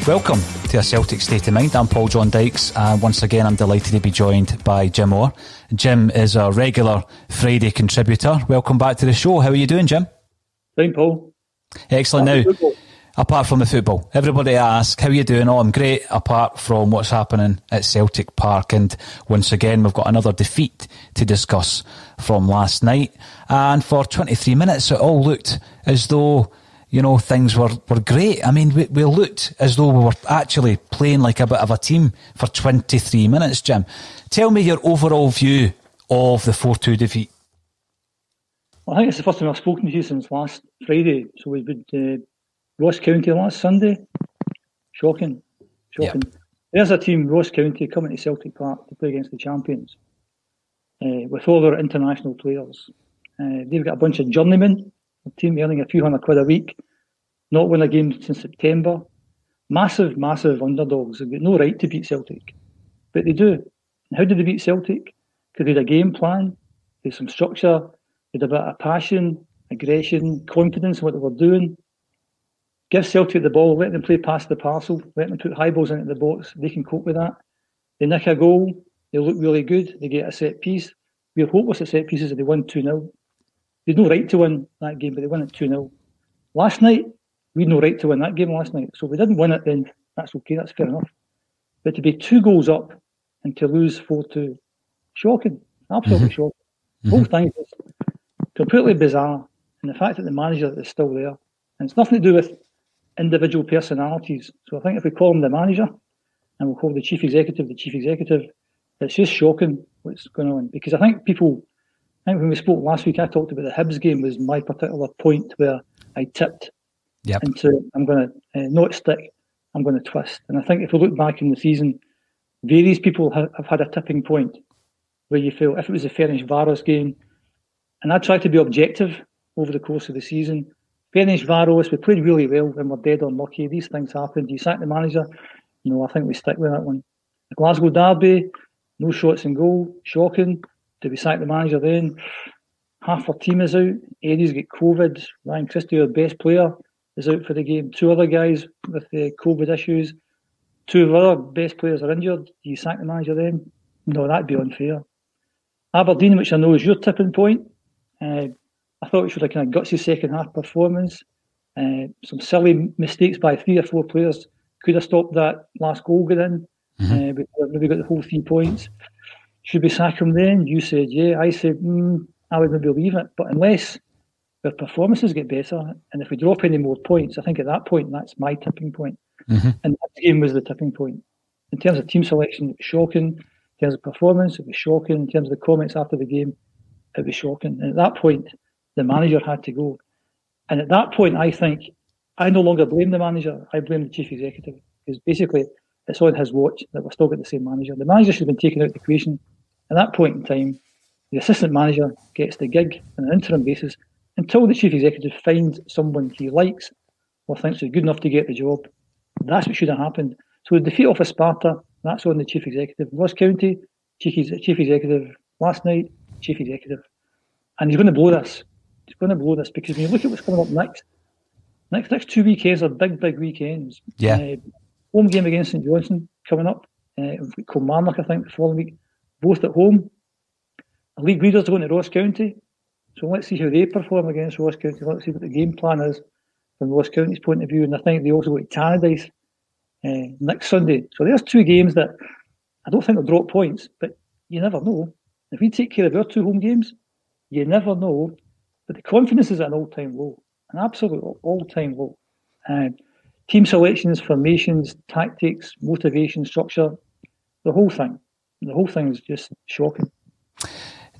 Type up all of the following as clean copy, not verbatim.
Welcome to a Celtic State of Mind. I'm John Dykes, and once again I'm delighted to be joined by Jim Orr. Jim is a regular Friday contributor. Welcome back to the show. How are you doing, Jim? Fine, Paul. Excellent. Now, apart from the football, everybody asks, how are you doing? Oh, I'm great, apart from what's happening at Celtic Park. And once again, we've got another defeat to discuss from last night. And for 23 minutes, it all looked as though, you know, things were great. I mean, we looked as though we were actually playing like a bit of a team for 23 minutes, Jim. Tell me your overall view of the 4-2 defeat. Well, I think it's the first time I've spoken to you since last Friday. So we did Ross County last Sunday. Shocking. Yep. There's a team, Ross County, coming to Celtic Park to play against the champions with all their international players. They've got a bunch of journeymen, a team earning a few £100 a week, not won a game since September. Massive underdogs. They've got no right to beat Celtic, but they do. And how did they beat Celtic? Because they had a game plan, they had some structure, they had a bit of passion, aggression, confidence in what they were doing. Give Celtic the ball, let them play past the parcel, let them put high balls into the box. They can cope with that. They nick a goal, they look really good, they get a set piece. We were hopeless at set pieces if they won 2-0. They had no right to win that game, but they won it 2-0. Last night, we had no right to win that game last night. So if we didn't win it, then that's okay, that's fair enough. But to be 2 goals up and to lose 4-2, shocking, absolutely shocking. The whole thing is completely bizarre. And the fact that the manager is still there, and it's nothing to do with individual personalities. So I think if we call him the manager, and we'll call the chief executive, it's just shocking what's going on. Because I think when we spoke last week, I talked about the Hibs game was my particular point where I tipped into, I'm going to not stick, I'm going to twist. And I think if we look back in the season, various people have had a tipping point where you feel if it was the Ferencváros game, and I tried to be objective over the course of the season. Ferencváros, we played really well and we're dead unlucky. These things happen. Do you sack the manager? No, I think we stick with that one. The Glasgow Derby, no shots in goal, shocking. Do we sack the manager then? Half our team is out. Eddie's got COVID. Ryan Christie, our best player, is out for the game. 2 other guys with COVID issues. 2 of our other best players are injured. Do you sack the manager then? No, that'd be unfair. Aberdeen, which I know is your tipping point. I thought we showed a kind of gutsy second half performance. Some silly mistakes by 3 or 4 players could have stopped that last goal getting in. Maybe got the whole 3 points. Should we sack him then? You said yeah. I said I would maybe leave it. But unless their performances get better, and if we drop any more points, I think at that point that's my tipping point. And that game was the tipping point. In terms of team selection, it was shocking. In terms of performance, it was shocking. In terms of the comments after the game, it was shocking. And at that point, the manager had to go. And at that point, I think I no longer blame the manager. I blame the chief executive. Because basically, it's on his watch that we're still got the same manager. The manager should have been taken out of the equation. At that point in time, the assistant manager gets the gig on an interim basis until the chief executive finds someone he likes or thinks is good enough to get the job. That's what should have happened. So the defeat off of Sparta, that's on the chief executive. Ross County, chief executive. Last night, chief executive. And he's going to blow this. He's going to blow this because when you look at what's coming up next 2 weekends are big weekends. Yeah. Home game against St Johnstone coming up. Kilmarnock, I think, the following week. Both at home. The league leaders are going to Ross County. So let's see how they perform against Ross County. Let's see what the game plan is from Ross County's point of view. And I think they also go to Tannadice next Sunday. So there's 2 games that I don't think will drop points, but you never know. If we take care of our 2 home games, you never know. But the confidence is at an all-time low, an absolute all-time low. Team selections, formations, tactics, motivation, structure, the whole thing is just shocking.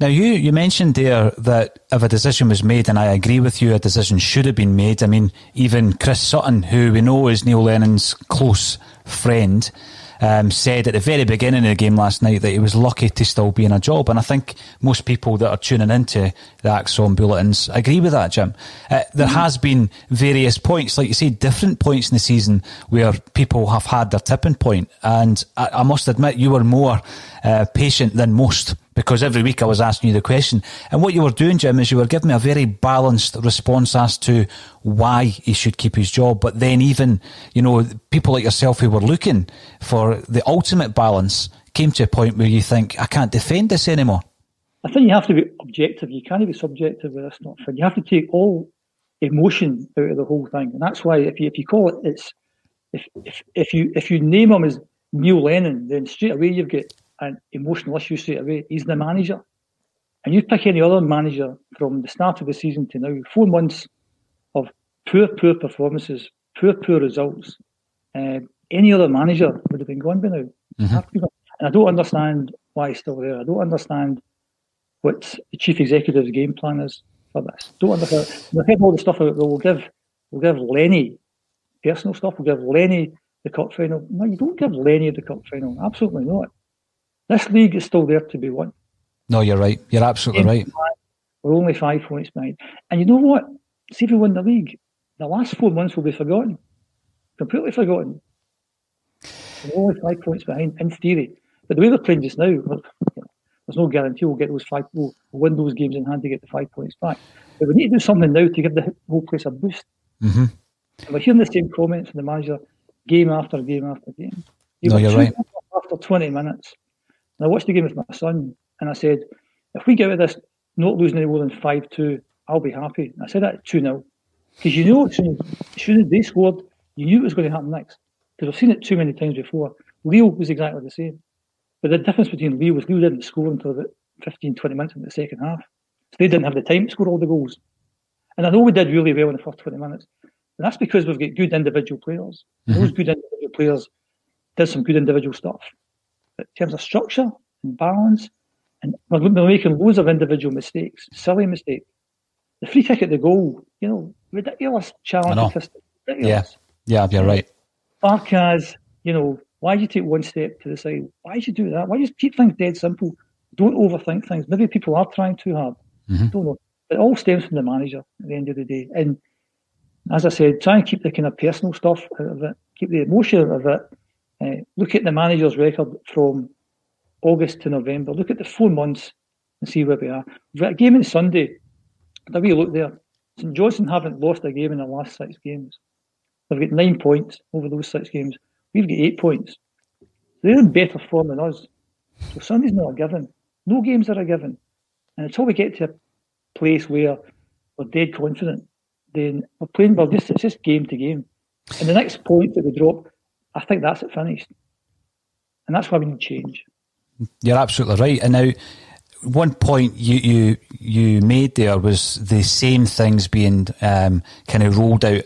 Now, you mentioned there that if a decision was made, and I agree with you, a decision should have been made. I mean, even Chris Sutton, who we know is Neil Lennon's close friend, said at the very beginning of the game last night that he was lucky to still be in a job. And I think most people that are tuning into the Axon bulletins agree with that, Jim. There has been various points, like you say, different points in the season where people have had their tipping point. And I must admit, you were more patient than most because every week I was asking you the question. And what you were doing, Jim, is you were giving me a very balanced response as to why he should keep his job. But then even, people like yourself who were looking for the ultimate balance came to a point where you think, I can't defend this anymore. I think you have to be objective. You can't be subjective with this stuff. And you have to take all emotion out of the whole thing. And that's why if you call it, if you name him as Neil Lennon, then straight away you've got an emotional issue straight away. He's the manager. And you pick any other manager from the start of the season to now, 4 months of poor performances, poor results. Any other manager would have been gone by now. Mm-hmm. And I don't understand why he's still there. I don't understand what the chief executive's game plan is for this. Don't understand. We've had all the stuff about, we'll give Lenny personal stuff. We'll give Lenny the cup final. No, you don't give Lenny the cup final. Absolutely not. This league is still there to be won. No, you're right. You're absolutely right. We're only 5 points behind. And you know what? See if we win the league, the last 4 months will be forgotten. Completely forgotten. We're only 5 points behind, in theory. But the way they're playing just now, there's no guarantee we'll get those five. We'll win those games in hand to get the 5 points back. But we need to do something now to give the whole place a boost. Mm-hmm. And we're hearing the same comments from the manager game after game after game. No, you're right. After 20 minutes. And I watched the game with my son, and I said, if we get out of this not losing any more than 5-2, I'll be happy. And I said that at 2-0. Because as soon as they scored, you knew it was going to happen next. Because I've seen it too many times before. Leo was exactly the same. But the difference between Leo was Leo didn't score until about 15, 20 minutes in the second half. So they didn't have the time to score all the goals. And I know we did really well in the first 20 minutes. And that's because we've got good individual players. Mm-hmm. Those good individual players did some good individual stuff. But in terms of structure and balance, and we're making loads of individual mistakes, silly mistakes. The free kick at the goal, ridiculous challenge. Ridiculous. Yeah, you're right. Barkas, why do you take one step to the side? Why do you do that? Why do you keep things dead simple? Don't overthink things. Maybe people are trying too hard. Mm-hmm. Don't know. It all stems from the manager at the end of the day. And as I said, try and keep the kind of personal stuff out of it, keep the emotion out of it. Look at the manager's record from August to November. Look at the 4 months and see where we are. We've got a game on Sunday. The way you look there, St Johnstone haven't lost a game in the last 6 games. They've got 9 points over those 6 games. We've got 8 points. They're in better form than us. So Sunday's not a given. No games are a given. And until we get to a place where we're dead confident, then it's just game to game. And the next point that we drop, I think that's it finished. And that's why we need change. You're absolutely right. And now, one point you made there was the same things being kind of rolled out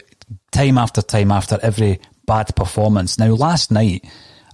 time after time after every bad performance. Now, last night,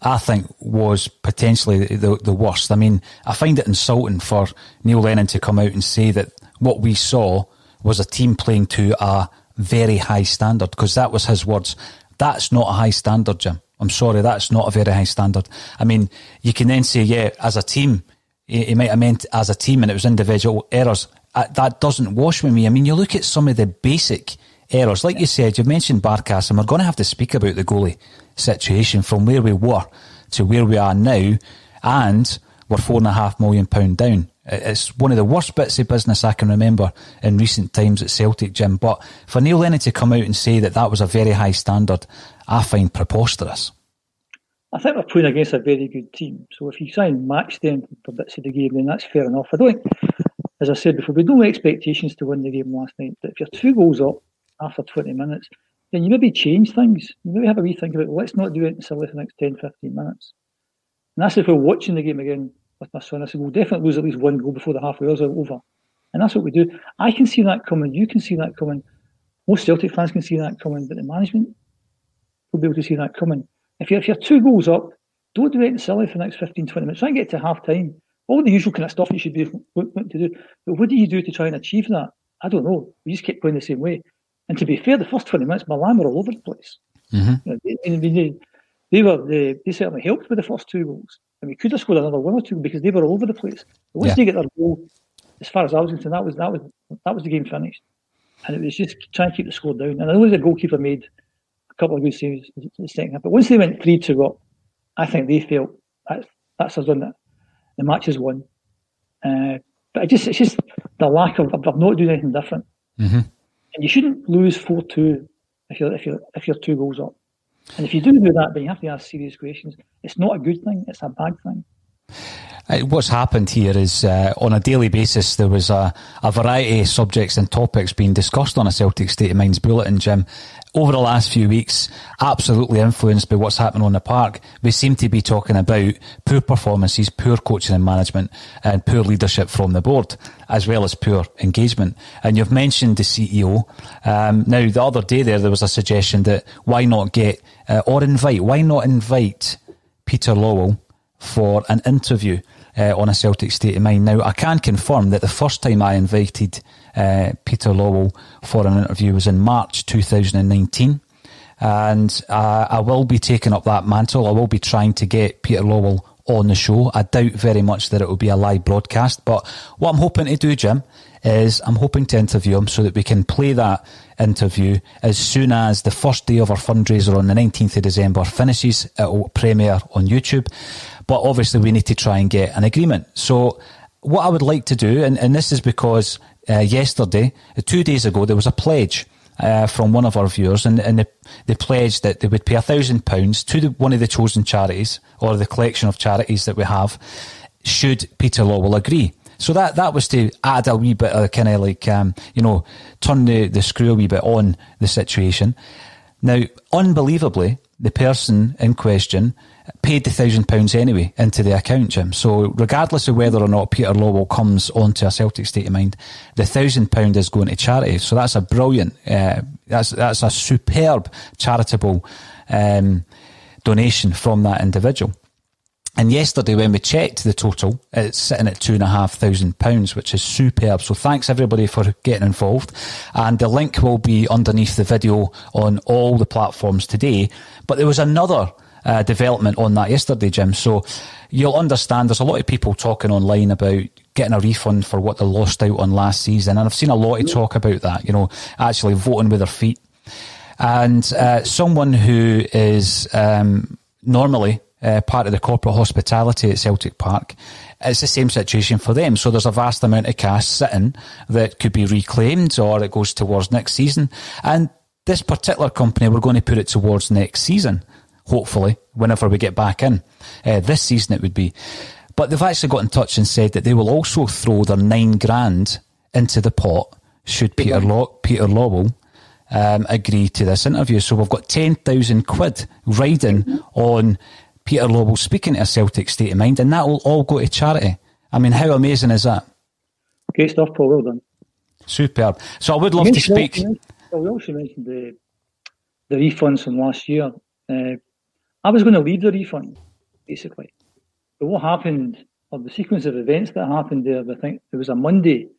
I think, was potentially the worst. I mean, I find it insulting for Neil Lennon to come out and say that what we saw was a team playing to a very high standard, because that was his words. That's not a high standard, Jim. I'm sorry, that's not a very high standard. I mean, you can then say, yeah, as a team, he might have meant as a team and it was individual errors. That doesn't wash with me. I mean, you look at some of the basic errors. Like you said, you've mentioned Barkas, and we're going to have to speak about the goalie situation from where we were to where we are now, and we're £4.5 million down. It's one of the worst bits of business I can remember in recent times at Celtic, Jim. But for Neil Lennon to come out and say that was a very high standard, I find preposterous. I think we're playing against a very good team. So if you try and match them for bits of the game, then that's fair enough. I don't think, as I said before, we had no expectations to win the game last night. But if you're 2 goals up after 20 minutes, then you maybe change things. You maybe have a wee think about, let's not do it until the next 10, 15 minutes. And that's if we're watching the game again with my son. I said, we'll definitely lose at least 1 goal before the halfway hours are over. And that's what we do. I can see that coming. You can see that coming. Most Celtic fans can see that coming, but the management will be able to see that coming. If you're 2 goals up, don't do anything silly for the next 15, 20 minutes. Try and get to half time. All the usual kind of stuff you should be looking to do. But what do you do to try and achieve that? I don't know. We just kept playing the same way. And to be fair, the first 20 minutes, Milan were all over the place. Mm-hmm. They certainly helped with the first 2 goals. And we could have scored another 1 or 2 because they were all over the place. But once they get their goal, as far as I was concerned, that was the game finished. And it was just trying to keep the score down. And I know the goalkeeper made a couple of good saves in the second half. But once they went 3-2 up, I think they felt that's us done that. The match is won. But it's just the lack of not doing anything different. Mm-hmm. And you shouldn't lose 4-2 if you're 2 goals up. And if you do that, then you have to ask serious questions. It's not a good thing; it's a bad thing. What's happened here is on a daily basis there was a variety of subjects and topics being discussed on a Celtic State of Mind's bulletin, Jim. Over the last few weeks, absolutely influenced by what's happening on the park, we seem to be talking about poor performances, poor coaching and management, and poor leadership from the board, as well as poor engagement. And you've mentioned the CEO. Now, the other day there was a suggestion that why not invite Peter Lawwell for an interview on a Celtic State of Mind. Now, I can confirm that the first time I invited Peter Lawwell for an interview was in March 2019, and I will be taking up that mantle. I will be trying to get Peter Lawwell on the show. I doubt very much that it will be a live broadcast, but what I'm hoping to do, Jim, is I'm hoping to interview him so that we can play that interview as soon as the first day of our fundraiser on the 19th of December finishes. It will premiere on YouTube. But obviously we need to try and get an agreement. So what I would like to do, and this is because yesterday, 2 days ago, there was a pledge from one of our viewers, and they pledged that they would pay £1,000 to one of the chosen charities, or the collection of charities that we have, should Peter Lawwell agree. So that was to add a wee bit of kind of like, turn the screw a wee bit on the situation. Now, unbelievably, the person in question paid the £1,000 anyway into the account, Jim. So regardless of whether or not Peter Lawwell comes onto a Celtic State of Mind, the £1,000 is going to charity. So that's a brilliant, that's a superb charitable donation from that individual. And yesterday when we checked the total, it's sitting at £2,500, which is superb. So thanks everybody for getting involved. And the link will be underneath the video on all the platforms today. But there was another development on that yesterday, Jim. So you'll understand there's a lot of people talking online about getting a refund for what they lost out on last season. And I've seen a lot of talk about that, actually voting with their feet. And someone who is normally part of the corporate hospitality at Celtic Park, it's the same situation for them. So there's a vast amount of cash sitting that could be reclaimed, or it goes towards next season. And this particular company, we're going to put it towards next season, hopefully, whenever we get back in. This season it would be. But they've actually got in touch and said that they will also throw their £9,000 into the pot should Peter Lawwell agree to this interview. So we've got £10,000 riding on Peter Lawwell speaking to a Celtic State of Mind, and that will all go to charity. I mean, how amazing is that? Great stuff, Paul. Well done. Superb. So I would love to speak. We also mentioned the refunds from last year. I was going to leave the refund, basically. But what happened, or the sequence of events that happened there, I think it was a Monday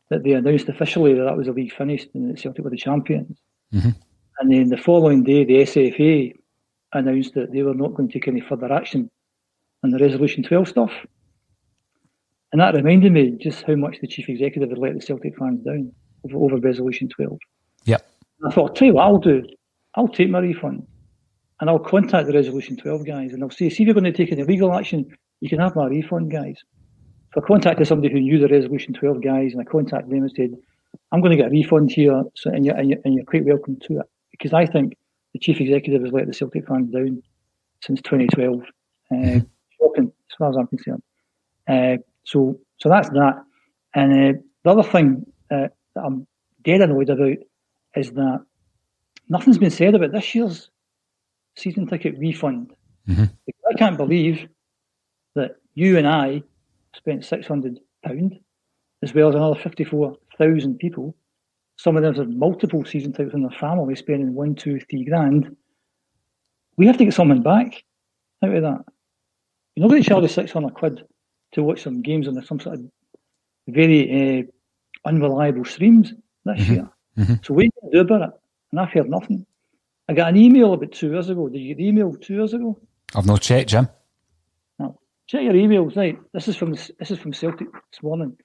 that they announced officially that was the league finished and that Celtic were the champions. Mm-hmm. And then the following day, the SFA announced that they were not going to take any further action on the Resolution 12 stuff. And that reminded me just how much the chief executive had let the Celtic fans down over Resolution 12. Yep. And I thought, I'll tell you what I'll do. I'll take my refund and I'll contact the Resolution 12 guys and I'll say, see if you're going to take any legal action, you can have my refund, guys. So I contacted somebody who knew the Resolution 12 guys, and I contacted them and said, I'm going to get a refund here, so and you're quite welcome to it. Because I think the chief executive has let the Celtic fans down since 2012. Shocking, as far as I'm concerned. So that's that. And the other thing that I'm dead annoyed about is that nothing's been said about this year's season ticket refund. Mm-hmm. Because I can't believe that you and I spent £600, as well as another 54,000 people. Some of them have multiple season tickets in their family, spending £1, £2, £3,000. We have to get something back out of that. You're not going to charge us £600 to watch some games on some sort of very unreliable streams this year. Mm-hmm. So what are you going to do about it? And I've heard nothing. I got an email about 2 years ago. Did you get the email 2 years ago? I've not checked, Jim. No. Check your emails, right? This is from Celtic this morning.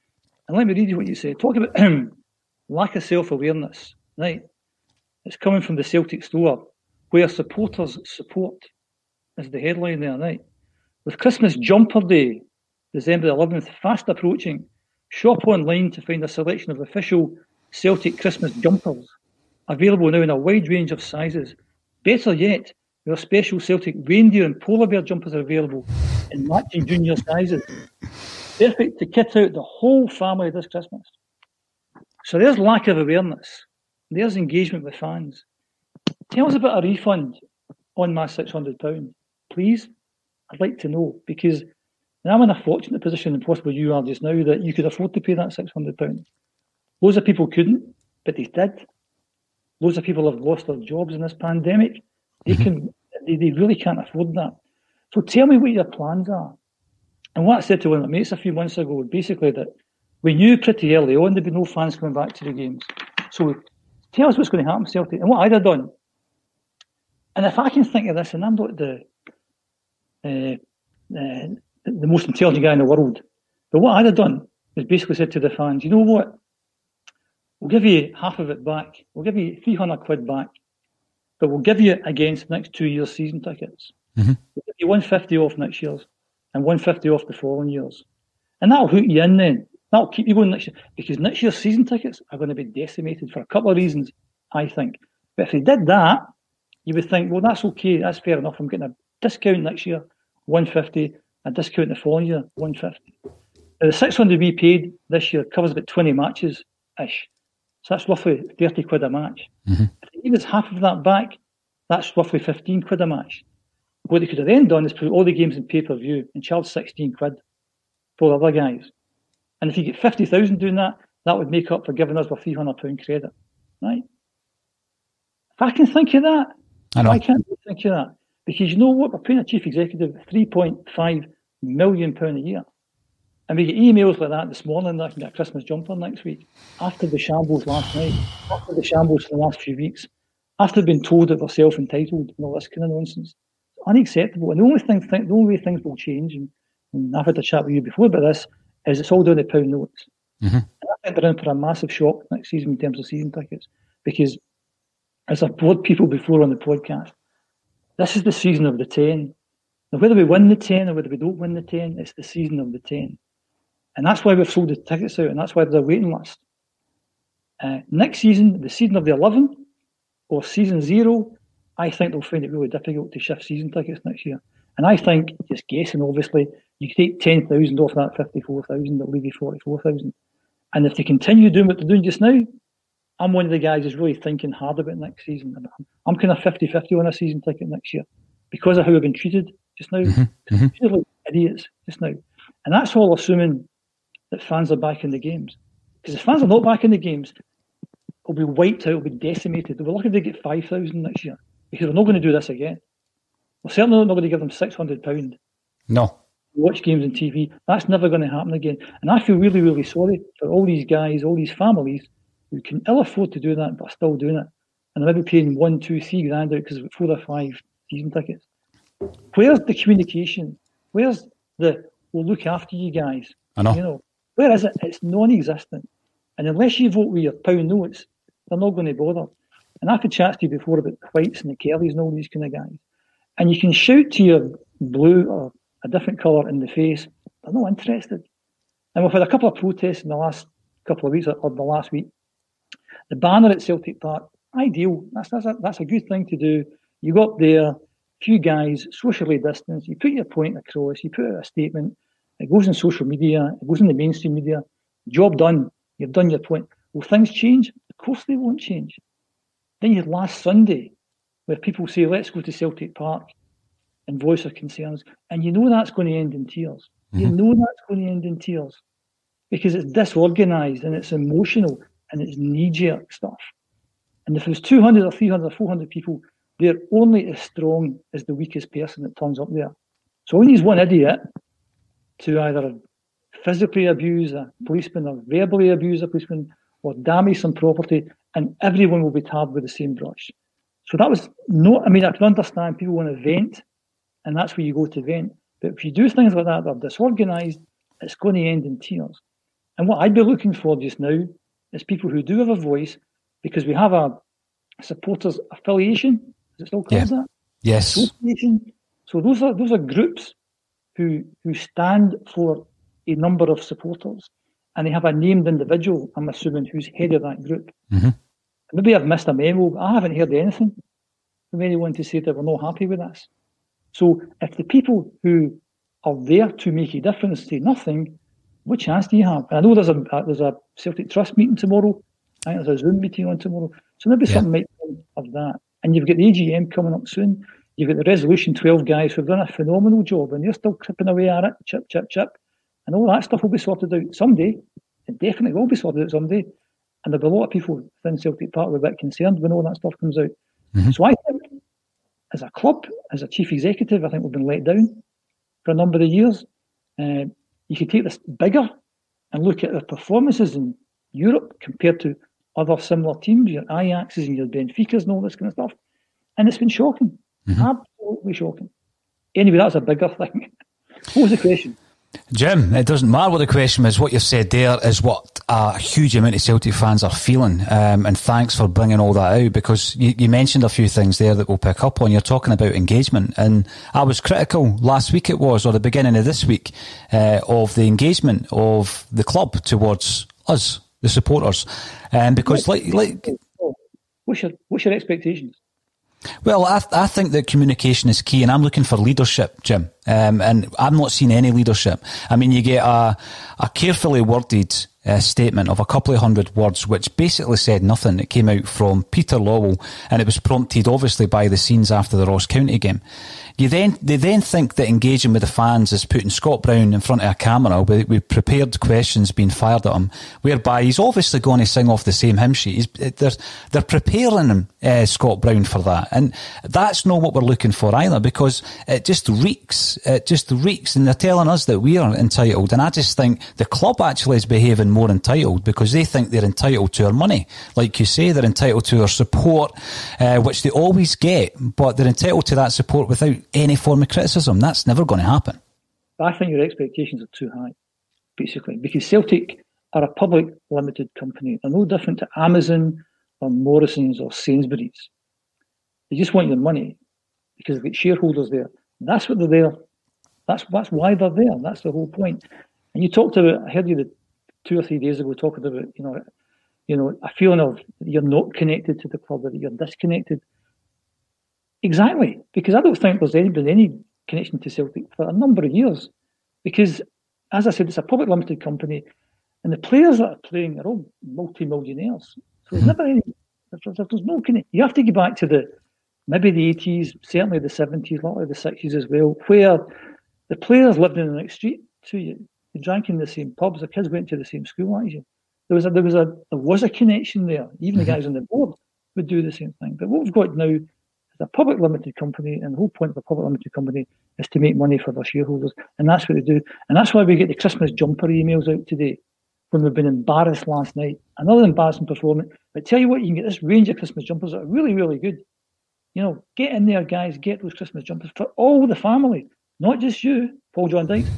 And let me read you what you said. Talk about lack of self-awareness, right? It's coming from the Celtic store, where supporters support is the headline there, right? With Christmas Jumper Day December the 11th, fast approaching. Shop online to find a selection of official Celtic Christmas jumpers, available now in a wide range of sizes. Better yet, there are special Celtic reindeer and polar bear jumpers available in matching junior sizes. Perfect to kit out the whole family this Christmas. So there's lack of awareness. There's engagement with fans. Tell us about a refund on my £600. Please, I'd like to know, because I'm in a fortunate position, and possibly you are just now, that you could afford to pay that £600. Loads of people couldn't, but they did. Loads of people have lost their jobs in this pandemic. They really can't afford that. So tell me what your plans are. And what I said to one of my mates a few months ago, basically that we knew pretty early on there'd be no fans coming back to the games. So tell us what's going to happen, Celtic. And what I'd have done, and if I can think of this, and I'm not the most intelligent guy in the world, but what I'd have done is basically said to the fans, you know what? We'll give you half of it back. We'll give you £300 back, but we'll give you against the next 2 years' season tickets. Mm-hmm. We'll give you £150 off next year's and £150 off the following years. And that'll hook you in then. That'll keep you going next year, because next year's season tickets are going to be decimated for a couple of reasons, I think. But if they did that, you would think, well, that's okay, that's fair enough. I'm getting a discount next year, £150, a discount the following year, £150. Now, the £600 we paid this year covers about 20 matches-ish. So that's roughly £30 a match. Mm-hmm. If they give us half of that back, that's roughly £15 a match. What they could have then done is put all the games in pay-per-view and charge £16 for the other guys. And if you get 50,000 doing that, that would make up for giving us a £300 credit, right? If I can think of that, I can't think of that. Because you know what? We're paying a chief executive £3.5 million a year. And we get emails like that this morning that I can get a Christmas jumper next week, after the shambles last night, after the shambles for the last few weeks, after being told that they're self-entitled and all this kind of nonsense. It's unacceptable. And the only way things will change, and I've had a chat with you before about this, is it's all down to pound notes. Mm-hmm. And I think they're in for a massive shock next season in terms of season tickets, because as I've told people before on the podcast, this is the season of the 10. Now, whether we win the 10 or whether we don't win the 10, it's the season of the 10. And that's why we've sold the tickets out, and that's why there's a waiting list. Next season, the season of the 11 or season 0, I think they'll find it really difficult to shift season tickets next year. And I think, just guessing obviously, you could take 10,000 off that 54,000, that'll leave you 44,000. And if they continue doing what they're doing just now, I'm one of the guys who's really thinking hard about next season. I'm kind of 50-50 on a season ticket next year because of how we've been treated just now. Mm-hmm. Treated like idiots just now. And that's all assuming that fans are back in the games. Because if fans are not back in the games, it'll be wiped out, it'll be decimated. They'll be lucky if they get 5,000 next year, because we're not going to do this again. We're certainly not going to give them £600. No. Watch games on TV. That's never going to happen again. And I feel really, really sorry for all these guys, all these families who can ill afford to do that but are still doing it. And they're maybe paying £1, £2, £3 out because of 4 or 5 season tickets. Where's the communication? Where's the, we'll look after you guys? I know. Where is it? It's non-existent. And unless you vote with your pound notes, they're not going to bother. And I've had chats to you before about the Whites and the Kellys and all these kind of guys. And you can shout to your blue or a different colour in the face, they're not interested. And we've had a couple of protests in the last couple of weeks, or the last week. The banner at Celtic Park, ideal. That's a good thing to do. You go up there, a few guys, socially distanced, you put your point across, you put out a statement, it goes in social media, it goes in the mainstream media, job done, you've done your point. Will things change? Of course they won't change. Then you had last Sunday, where people say, let's go to Celtic Park and voice their concerns. And you know that's going to end in tears. Mm-hmm. You know that's going to end in tears. Because it's disorganised and it's emotional and it's knee-jerk stuff. And if there's 200 or 300 or 400 people, they're only as strong as the weakest person that turns up there. So we need one idiot to either physically abuse a policeman or verbally abuse a policeman or damage some property, and everyone will be tarred with the same brush. So that was I can understand people want to vent, and that's where you go to vent. But if you do things like that are disorganised, it's going to end in tears. And what I'd be looking for just now is people who do have a voice, because we have a supporters affiliation. Is it still called that? Yes. Association. So those are groups who stand for a number of supporters, and they have a named individual, I'm assuming, who's head of that group. Mm-hmm. Maybe I've missed a memo, but I haven't heard anything from anyone to say that we're not happy with this. So if the people who are there to make a difference say nothing, what chance do you have? And I know there's a Celtic Trust meeting tomorrow. I think there's a Zoom meeting on tomorrow. So maybe something might come of that. And you've got the AGM coming up soon. You've got the Resolution 12 guys who've done a phenomenal job, and they're still chipping away at it, chip, chip, chip. And all that stuff will be sorted out someday. It definitely will be sorted out someday. And there'll be a lot of people within Celtic Park who are a bit concerned when all that stuff comes out. Mm-hmm. So I think, as a club, as a chief executive, I think we've been let down for a number of years. You could take this bigger and look at their performances in Europe compared to other similar teams, your Ajaxes and your Benficas and all this kind of stuff. And it's been shocking. Mm-hmm. Absolutely shocking. Anyway, that's a bigger thing. What was the question? Jim, it doesn't matter what the question is. What you've said there is what a huge amount of Celtic fans are feeling. And thanks for bringing all that out, because you mentioned a few things there that we'll pick up on. You're talking about engagement. And I was critical last week, or the beginning of this week, of the engagement of the club towards us, the supporters. Because what's your expectations? Well, I think that communication is key, and I'm looking for leadership, Jim. And I'm not seeing any leadership. I mean, you get a carefully worded statement of a couple of hundred words, which basically said nothing. It came out from Peter Lawwell, and it was prompted, obviously, by the scenes after the Ross County game. They then think that engaging with the fans is putting Scott Brown in front of a camera with prepared questions being fired at him, whereby he's obviously going to sing off the same hymn sheet. They're preparing him, Scott Brown, for that. And that's not what we're looking for either, because it just reeks. And they're telling us that we are entitled. And I just think the club actually is behaving more entitled, because they think they're entitled to our money. Like you say, they're entitled to our support, which they always get, but they're entitled to that support without any form of criticism. That's never going to happen. I think your expectations are too high, basically, because Celtic are a public limited company. They're no different to Amazon or Morrison's or Sainsbury's. They just want your money because they've got shareholders there. That's what they're there. That's why they're there. That's the whole point. And you talked about, I heard you 2 or 3 days ago talking about, a feeling of you're not connected to the club, that you're disconnected. Exactly, because I don't think there's been any connection to Celtic for a number of years. Because, as I said, it's a public limited company, and the players that are playing are all multi-millionaires. So there's never any. There's no connection. You have to go back to maybe the 80s, certainly the 70s, a lot of the 60s as well, where the players lived in the next street to you. They drank in the same pubs. The kids went to the same school as you. There was a connection there. Even the guys on the board would do the same thing. But what we've got now is a public limited company, and the whole point of a public limited company is to make money for their shareholders, and that's what they do. And that's why we get the Christmas jumper emails out today, when we've been embarrassed last night. Another embarrassing performance. But tell you what, you can get this range of Christmas jumpers that are really, really good. Get in there, guys. Get those Christmas jumpers for all the family, not just you, John Dykes.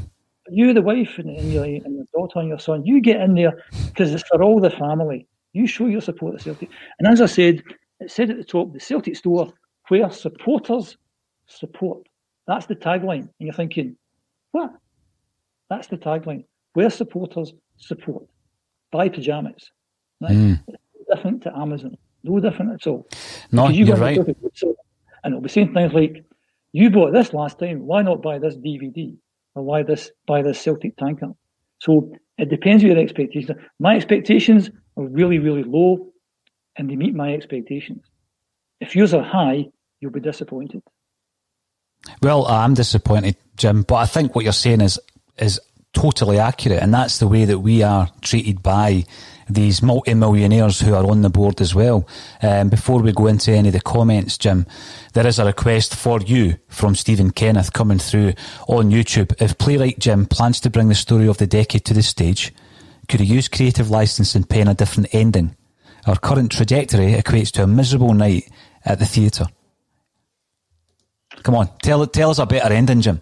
You, the wife, and your daughter and your son. You get in there because it's for all the family. You show your support to Celtic. And as I said, it said at the top, the Celtic store, where supporters support. That's the tagline. And you're thinking, what? That's the tagline. Where supporters support. Buy pyjamas. Right? It's different to Amazon. No different at all. No, you're right. And it'll be saying things like, you bought this last time, why not buy this DVD? Or why buy this Celtic tanker? So it depends on your expectations. My expectations are really, really low, and they meet my expectations. If yours are high, you'll be disappointed. Well, I'm disappointed, Jim, but I think what you're saying is totally accurate, and that's the way that we are treated by these multi-millionaires who are on the board as well. Before we go into any of the comments, Jim, there is a request for you from Stephen Kenneth coming through on YouTube. If playwright Jim plans to bring the story of the decade to the stage, could he use creative license and pen a different ending? Our current trajectory equates to a miserable night at the theatre. Come on, tell us a better ending, Jim.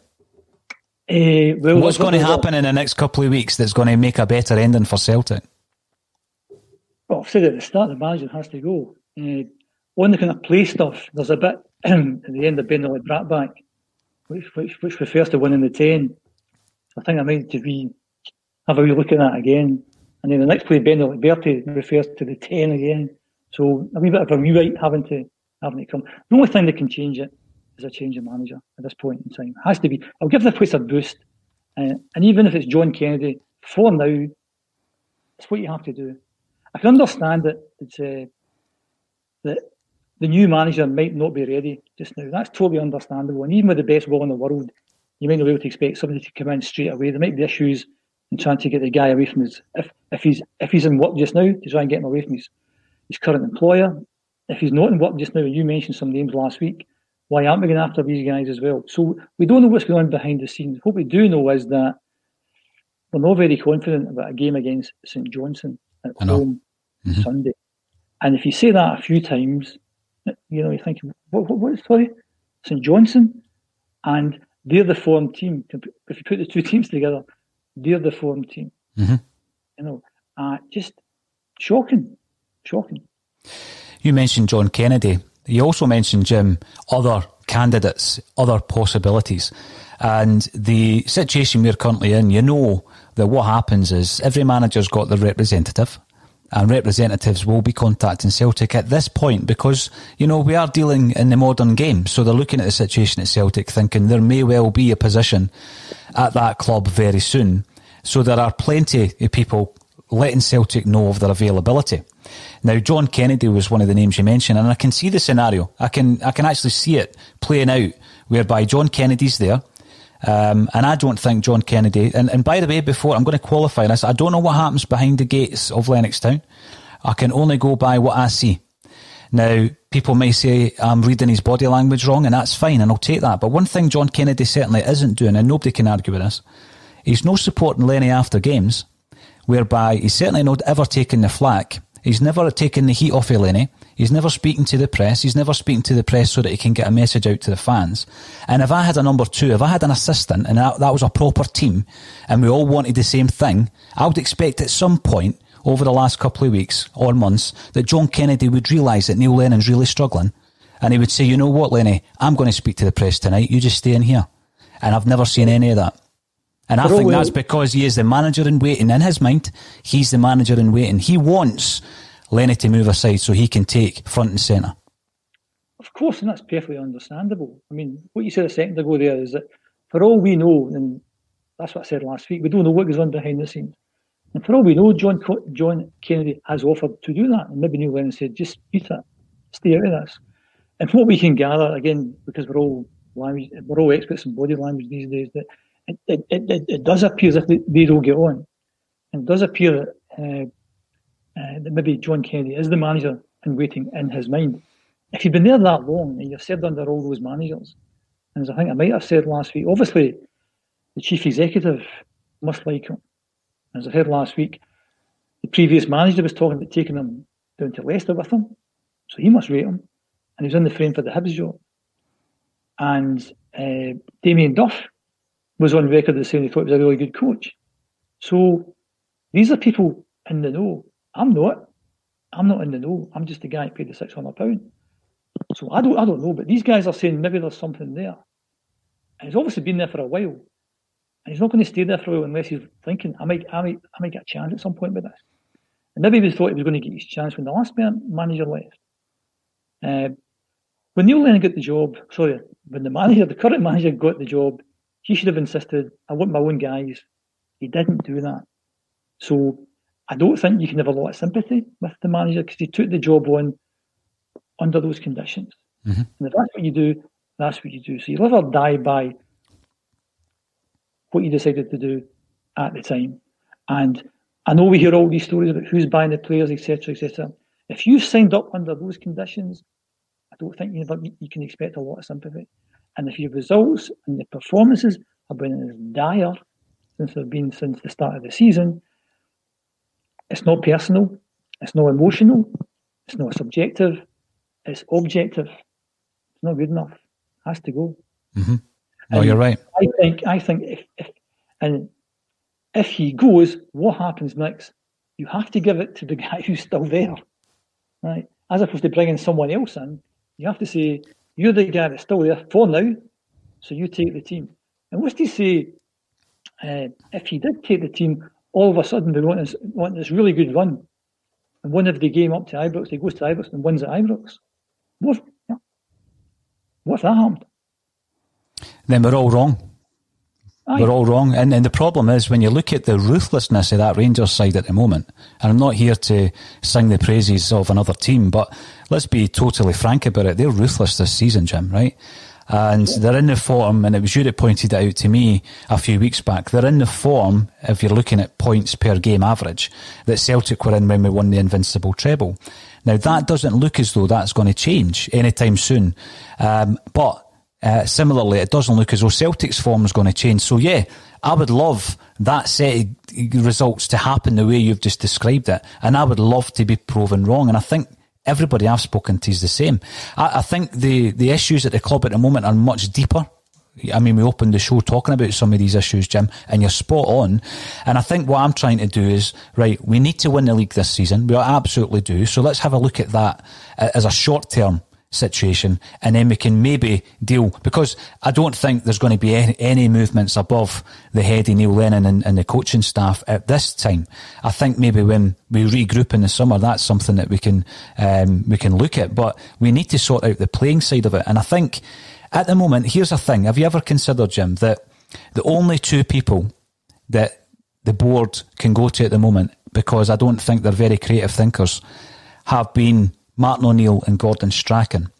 What's going to happen in the next couple of weeks that's going to make a better ending for Celtic? Well, I've said at the start, the manager has to go. On the kind of play stuff, there's a bit at the end of Benelli Bratback, which refers to winning the 10. I think I might to be have a wee look at that again. And then the next play, Ben Bertie refers to the 10 again. So a wee bit of a rewrite having to come. The only thing that can change it is a change of manager at this point in time. It has to be. I'll give the place a boost. And even if it's John Kennedy, for now, it's what you have to do. I can understand that that the new manager might not be ready just now. That's totally understandable. And even with the best will in the world, you might not be able to expect somebody to come in straight away. There might be issues in trying to get the guy away from his, if he's in work just now, to try and get him away from his current employer. If he's not in work just now, and you mentioned some names last week, why aren't we going after these guys as well? So we don't know what's going on behind the scenes. What we do know is that we're not very confident about a game against St Johnstone at home Sunday. And if you say that a few times, you're thinking, what sorry? St Johnstone? And they're the form team. If you put the two teams together, they're the form team. Just shocking. You mentioned John Kennedy. You also mentioned, Jim, other candidates, other possibilities. And the situation we're currently in, that what happens is every manager's got their representative, and representatives will be contacting Celtic at this point because, we are dealing in the modern game. So they're looking at the situation at Celtic thinking there may well be a position at that club very soon. So there are plenty of people letting Celtic know of their availability. Now, John Kennedy was one of the names you mentioned, and I can see the scenario. I can actually see it playing out whereby John Kennedy's there. And I don't think John Kennedy, and by the way, before I'm going to qualify this, I don't know what happens behind the gates of Lennoxtown. I can only go by what I see. Now, people may say I'm reading his body language wrong, and that's fine, and I'll take that. But one thing John Kennedy certainly isn't doing, and nobody can argue with this, he's no supporting Lenny after games, whereby he's certainly not ever taken the flack. He's never taken the heat off of Lenny. He's never speaking to the press. He's never speaking to the press so that he can get a message out to the fans. And if I had a number two, if I had an assistant and that was a proper team and we all wanted the same thing, I would expect at some point over the last couple of weeks or months that John Kennedy would realise that Neil Lennon's really struggling. And he would say, you know what, Lenny, I'm going to speak to the press tonight. You just stay in here. And I've never seen any of that. And I think that's because he is the manager in waiting. In his mind, he's the manager in waiting. He wants Lenny to move aside so he can take front and centre. Of course, and that's perfectly understandable. I mean, what you said a second ago there is that for all we know, and that's what I said last week, we don't know what goes on behind the scenes. And for all we know, John Kennedy has offered to do that. And maybe Neil Lennon said, just beat it, stay out of this. And from what we can gather, again, because we're all experts in body language these days, that it does appear as if they don't get on. And it does appear that maybe John Kennedy is the manager in waiting in his mind. If you've been there that long and you've served under all those managers, and as I think I might have said last week, obviously the chief executive must like him. As I heard last week, the previous manager was talking about taking him down to Leicester with him, so he must rate him. And he was in the frame for the Hibs job. And Damien Duff was on record as saying he thought he was a really good coach. So these are people in the know. I'm not in the know. I'm just the guy who paid the £600. So I don't know, but these guys are saying maybe there's something there. And he's obviously been there for a while. And he's not going to stay there for a while unless he's thinking, I might get a chance at some point with this. And maybe he thought he was going to get his chance when the last manager left. When Neil Lennon got the job, when the current manager got the job, he should have insisted, I want my own guys. He didn't do that. So I don't think you can have a lot of sympathy with the manager because he took the job on under those conditions. Mm-hmm. And if that's what you do, that's what you do. So you live or die by what you decided to do at the time. And I know we hear all these stories about who's buying the players, etc., etc. If you signed up under those conditions, I don't think you can expect a lot of sympathy. And if your results and the performances have been as dire since they've been since the start of the season, it's not personal, it's not emotional, it's not subjective, it's objective. It's not good enough. It has to go. Mm-hmm. No, you're right. I think if he goes, what happens next? You have to give it to the guy who's still there, right? As opposed to bringing someone else in, you have to say, you're the guy that's still there for now, so you take the team. And what's to say, if he did take the team, all of a sudden we want this really good run. And won every game up to Ibrox. He goes to Ibrox and wins at Ibrox. What's that happened? Then we're all wrong. Aye. We're all wrong. And the problem is, when you look at the ruthlessness of that Rangers side at the moment, and I'm not here to sing the praises of another team, but let's be totally frank about it. They're ruthless this season, Jim, right? And they're in the form, and it was you that pointed it out to me a few weeks back. They're in the form, if you're looking at points per game average, that Celtic were in when we won the Invincible treble. Now, that doesn't look as though that's going to change anytime soon. But similarly, it doesn't look as though Celtic's form is going to change. So, yeah, I would love that set of results to happen the way you've just described it. And I would love to be proven wrong. And I think everybody I've spoken to is the same. I think the issues at the club at the moment are much deeper. I mean, we opened the show talking about some of these issues, Jim, and you're spot on. And I think what I'm trying to do is, right, we need to win the league this season. We absolutely do. So let's have a look at that as a short-term situation, and then we can maybe deal, because I don't think there's going to be any movements above the head of Neil Lennon and the coaching staff at this time. I think maybe when we regroup in the summer, that's something that we can look at, but we need to sort out the playing side of it. And I think at the moment, here's the thing: have you ever considered, Jim, that the only two people that the board can go to at the moment, because I don't think they're very creative thinkers, have been Martin O'Neill and Gordon Strachan.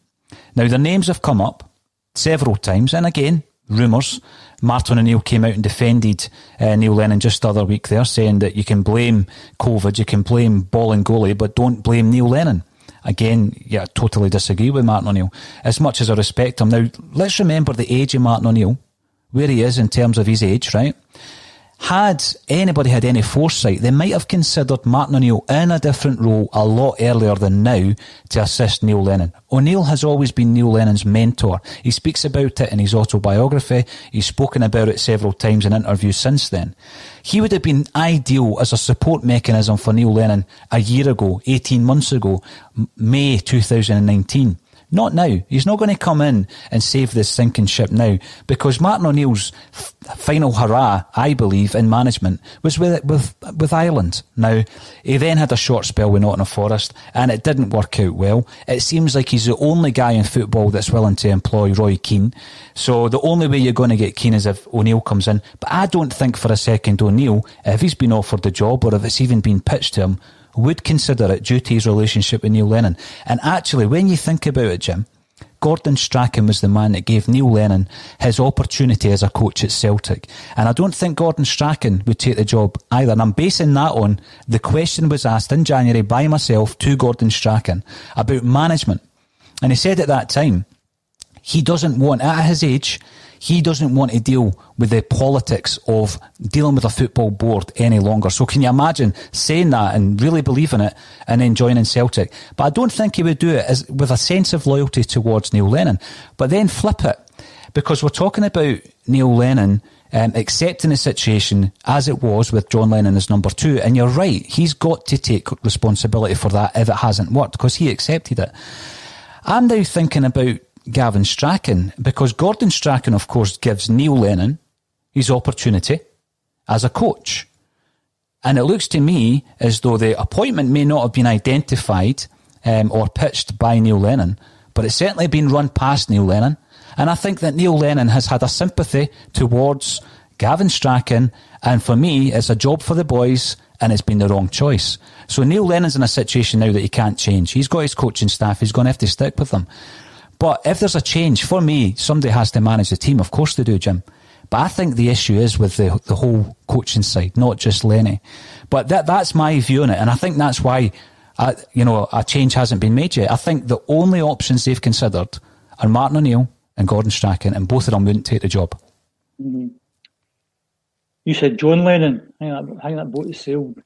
Now, their names have come up several times, and again, rumours. Martin O'Neill came out and defended Neil Lennon just the other week there, saying that you can blame COVID, you can blame ball and goalie, but don't blame Neil Lennon. Again, yeah, I totally disagree with Martin O'Neill, as much as I respect him. Now, let's remember the age of Martin O'Neill, where he is in terms of his age, right? Had anybody had any foresight, they might have considered Martin O'Neill in a different role a lot earlier than now to assist Neil Lennon. O'Neill has always been Neil Lennon's mentor. He speaks about it in his autobiography. He's spoken about it several times in interviews since then. He would have been ideal as a support mechanism for Neil Lennon a year ago, 18 months ago, May 2019. Not now. He's not going to come in and save this sinking ship now, because Martin O'Neill's final hurrah, I believe, in management was with Ireland. Now, he then had a short spell with Nottingham Forest, and it didn't work out well. It seems like he's the only guy in football that's willing to employ Roy Keane. So the only way you're going to get Keane is if O'Neill comes in. But I don't think for a second O'Neill, if he's been offered the job or if it's even been pitched to him, would consider it due to his relationship with Neil Lennon. And actually, when you think about it, Jim, Gordon Strachan was the man that gave Neil Lennon his opportunity as a coach at Celtic. And I don't think Gordon Strachan would take the job either. And I'm basing that on the question was asked in January by myself to Gordon Strachan about management. And he said at that time, he doesn't want, at his age, he doesn't want to deal with the politics of dealing with a football board any longer. So can you imagine saying that and really believing it and then joining Celtic? But I don't think he would do it with a sense of loyalty towards Neil Lennon. But then flip it, because we're talking about Neil Lennon accepting the situation as it was with John Lennon as number two. And you're right, he's got to take responsibility for that if it hasn't worked, because he accepted it. I'm now thinking about Gavin Strachan, because Gordon Strachan, of course, gives Neil Lennon his opportunity as a coach. And it looks to me as though the appointment may not have been identified or pitched by Neil Lennon, but it's certainly been run past Neil Lennon. And I think that Neil Lennon has had a sympathy towards Gavin Strachan, and for me, it's a job for the boys, and it's been the wrong choice. So Neil Lennon's in a situation now that he can't change. He's got his coaching staff, he's going to have to stick with them. But if there's a change, for me, somebody has to manage the team. Of course they do, Jim. But I think the issue is with the whole coaching side, not just Lenny. But that's my view on it. And I think that's why, a change hasn't been made yet. I think the only options they've considered are Martin O'Neill and Gordon Strachan, and both of them wouldn't take the job. Mm-hmm. You said John Lennon. I think that boat is sailed.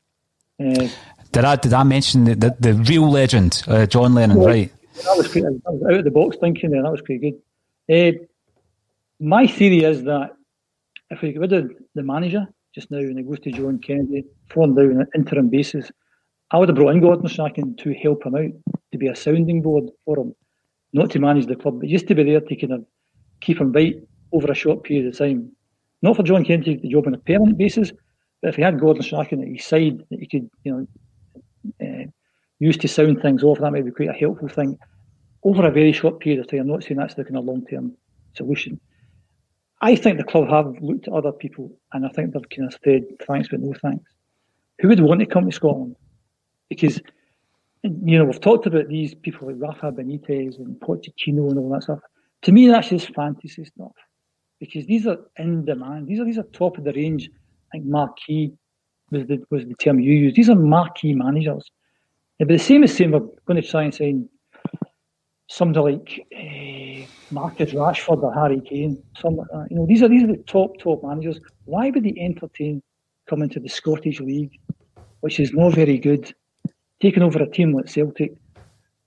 Did I mention the real legend, John Lennon, right? That was out of the box thinking there. That was pretty good. My theory is that if we get rid of the manager just now and it goes to John Kennedy, falling down on an interim basis, I would have brought in Gordon Strachan to help him out, to be a sounding board for him, not to manage the club, but just to be there to kind of keep him right over a short period of time. Not for John Kennedy to take the job on a permanent basis, But if he had Gordon Strachan at his side that he could, use to sound things off, that might be quite a helpful thing. Over a very short period of time, I'm not saying that's the kind of long-term solution. I think the club have looked at other people, and I think they've kind of said thanks but no thanks. Who would want to come to Scotland? Because, we've talked about these people like Rafa Benitez and Pochettino and all that stuff. To me, that's just fantasy stuff. Because these are in demand. These are top of the range. I think marquee was the term you used. These are marquee managers. But the same as saying we're going to try and sign somebody like Marcus Rashford or Harry Kane, something like that. These are the top managers. Why would they entertain coming to the Scottish League, which is not very good, taking over a team like Celtic,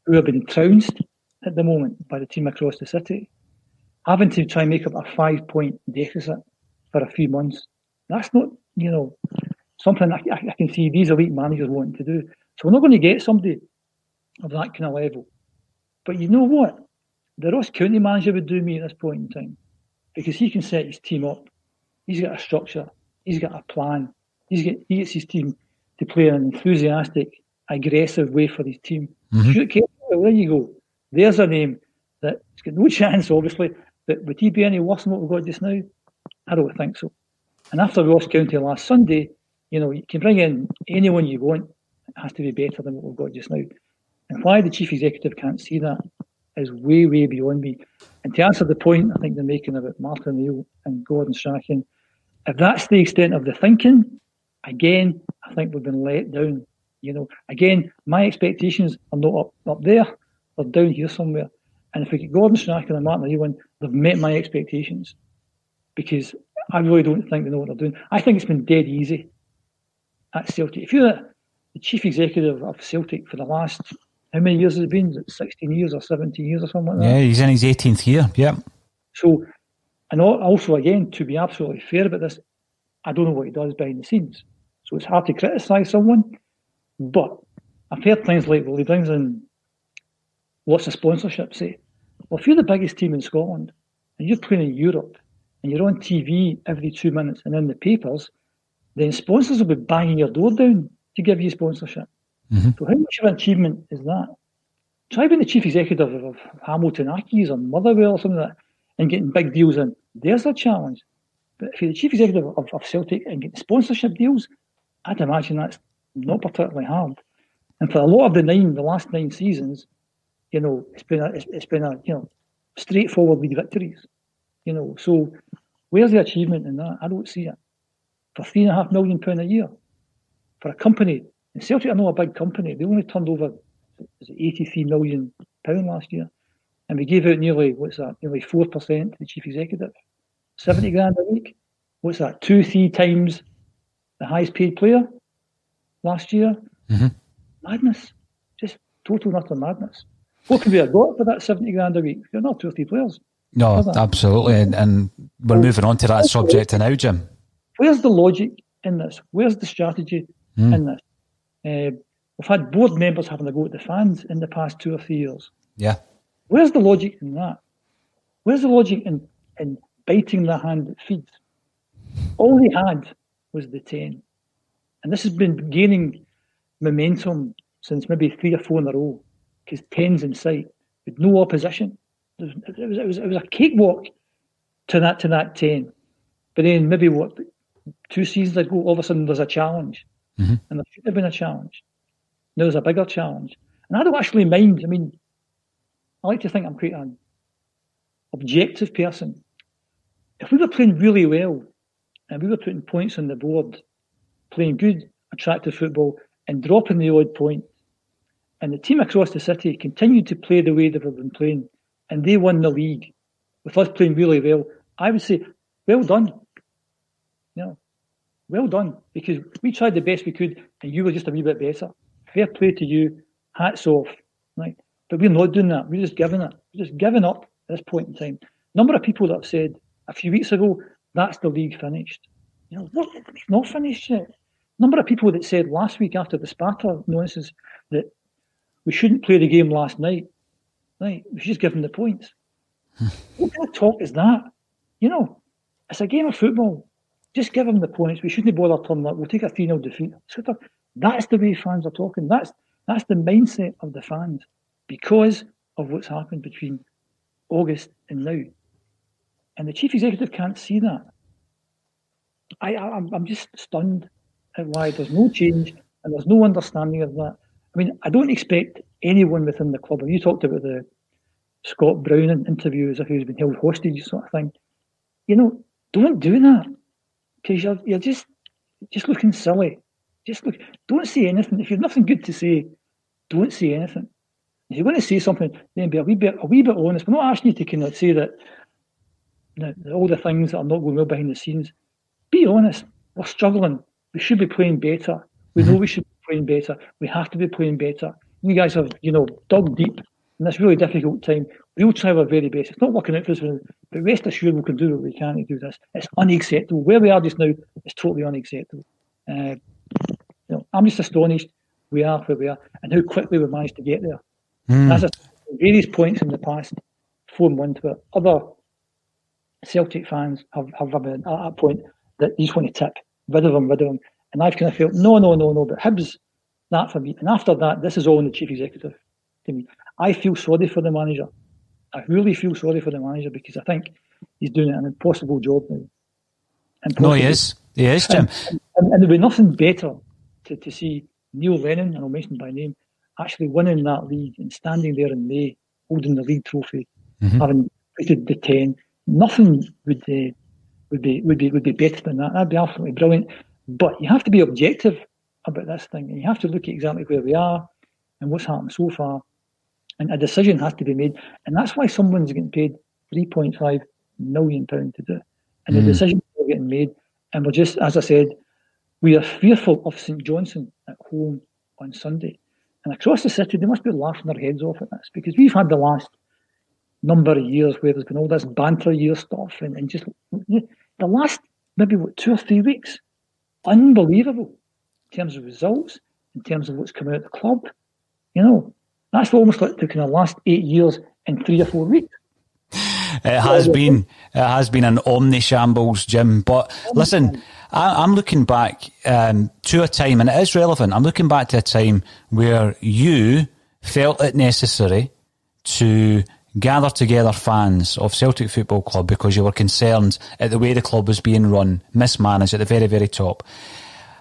who have been trounced at the moment by the team across the city, having to try and make up a 5-point deficit for a few months? That's not, something I can see these elite managers wanting to do. So we're not going to get somebody of that kind of level. But you know what? The Ross County manager would do me at this point in time, because he can set his team up. He's got a structure. He's got a plan. He gets his team to play in an enthusiastic, aggressive way for his team. Mm-hmm. Well, there you go. There's a name that's got no chance, obviously, but would he be any worse than what we've got just now? I don't think so. And after Ross County last Sunday, you can bring in anyone you want. It has to be better than what we've got just now. And why the chief executive can't see that is way, way beyond me. And to answer the point I think they're making about Martin O'Neill and Gordon Strachan, if that's the extent of the thinking, again, I think we've been let down. Again, my expectations are not up there, they're down here somewhere. And if we get Gordon Strachan and Martin O'Neill in, they've met my expectations, because I really don't think they know what they're doing. I think it's been dead easy at Celtic. If you're the chief executive of Celtic for the last, how many years has it been? Is it 16 years or 17 years or something like that? Yeah, he's in his 18th year, yeah. So, and also, again, to be absolutely fair about this, I don't know what he does behind the scenes. So it's hard to criticise someone. But I've heard things like, well, he brings in lots of sponsorship, say. Well, if you're the biggest team in Scotland and you're playing in Europe and you're on TV every 2 minutes and in the papers, then sponsors will be banging your door down to give you sponsorship. Mm-hmm. So how much of an achievement is that? Try being the chief executive of Hamilton Accies or Motherwell or something like that and getting big deals in. There's a challenge. But if you're the chief executive of Celtic and getting sponsorship deals, I'd imagine that's not particularly hard. And for a lot of the last 9 seasons, it's been a straightforward league victories. So where's the achievement in that? I don't see it. For £3.5 million a year, for a company, and Celtic are not a big company. They only turned over £83 million last year, and we gave out nearly 4% to the chief executive, $70,000 a week. What's that? 2-3 times the highest paid player last year. Mm-hmm. Madness, just total and utter madness. What could we have got for that $70,000 a week? They're not 2 or 3 players. No, absolutely, and we're moving on to that subject now, Jim. Where's the logic in this? Where's the strategy in this? We've had board members having a go at the fans in the past 2 or 3 years. Yeah. Where's the logic in that? Where's the logic in biting the hand that feeds? All they had was the 10. And this has been gaining momentum since maybe 3 or 4 in a row, because 10's in sight with no opposition. It was a cakewalk to that 10. But then maybe 2 seasons ago, all of a sudden there's a challenge. Mm-hmm. And there should have been a challenge. Now there's a bigger challenge. And I don't actually mind. I mean, I like to think I'm quite an objective person. If we were playing really well and we were putting points on the board, playing good, attractive football and dropping the odd point, and the team across the city continued to play the way they've been playing, and they won the league with us playing really well, I would say, well done. Well done, because we tried the best we could and you were just a wee bit better. Fair play to you, hats off. Right? But we're not doing that. We're just giving it. We're just giving up at this point in time. Number of people that have said a few weeks ago, that's the league finished. What? It's not finished yet. Number of people that said last week after the Sparta nonsense that we shouldn't play the game last night. Right? We should just give them the points. What kind of talk is that? It's a game of football. Just give them the points. We shouldn't bother turning up. We'll take a 3-0 defeat. That's the way fans are talking. That's the mindset of the fans because of what's happened between August and now. And the chief executive can't see that. I'm just stunned at why there's no change and there's no understanding of that. I mean, I don't expect anyone within the club. And you talked about the Scott Brown interview as if he was being held hostage, sort of thing. Don't do that because you're just looking silly. Don't say anything. If you've nothing good to say, don't say anything. If you're going to say something, then be a wee bit honest. We're not asking you to kind of say that all the things that are not going well behind the scenes. Be honest. We're struggling. We should be playing better. We know we should be playing better. We have to be playing better. You guys have, dug deep in this really difficult time. We'll try our very best. It's not working out for us, but rest assured we can do what we can to do this. It's unacceptable. Where we are just now is totally unacceptable. I'm just astonished we are where we are and how quickly we managed to get there. As I said, various points in the past 4 months where other Celtic fans have been at that point that you just want to tip, rid of them. And I've kind of felt, no, but Hibs, that for me. And after that, this is all in the chief executive to me. I feel sorry for the manager. I really feel sorry for the manager because I think he's doing an impossible job now. No, he is. He is, Jim. And there'd be nothing better to see Neil Lennon, and I'll mention by name, actually winning that league and standing there in May, holding the league trophy, having completed the 10. Nothing would be better than that. That'd be absolutely brilliant. But you have to be objective about this thing, and you have to look at exactly where we are and what's happened so far. And a decision has to be made, and that's why someone's getting paid £3.5 million to do it. And the decision is getting made, and we're just, as I said, we are fearful of St Johnstone at home on Sunday. And across the city, they must be laughing their heads off at this because we've had the last number of years where there's been all this banter year stuff and just the last maybe 2 or 3 weeks, unbelievable in terms of results, in terms of what's come out of the club. That's almost like the kind of last 8 years in 3 or 4 weeks. It has been an omni-shambles, Jim. But listen, I'm looking back to a time, and it is relevant. I'm looking back to a time where you felt it necessary to gather together fans of Celtic Football Club because you were concerned at the way the club was being run, mismanaged at the very, very top.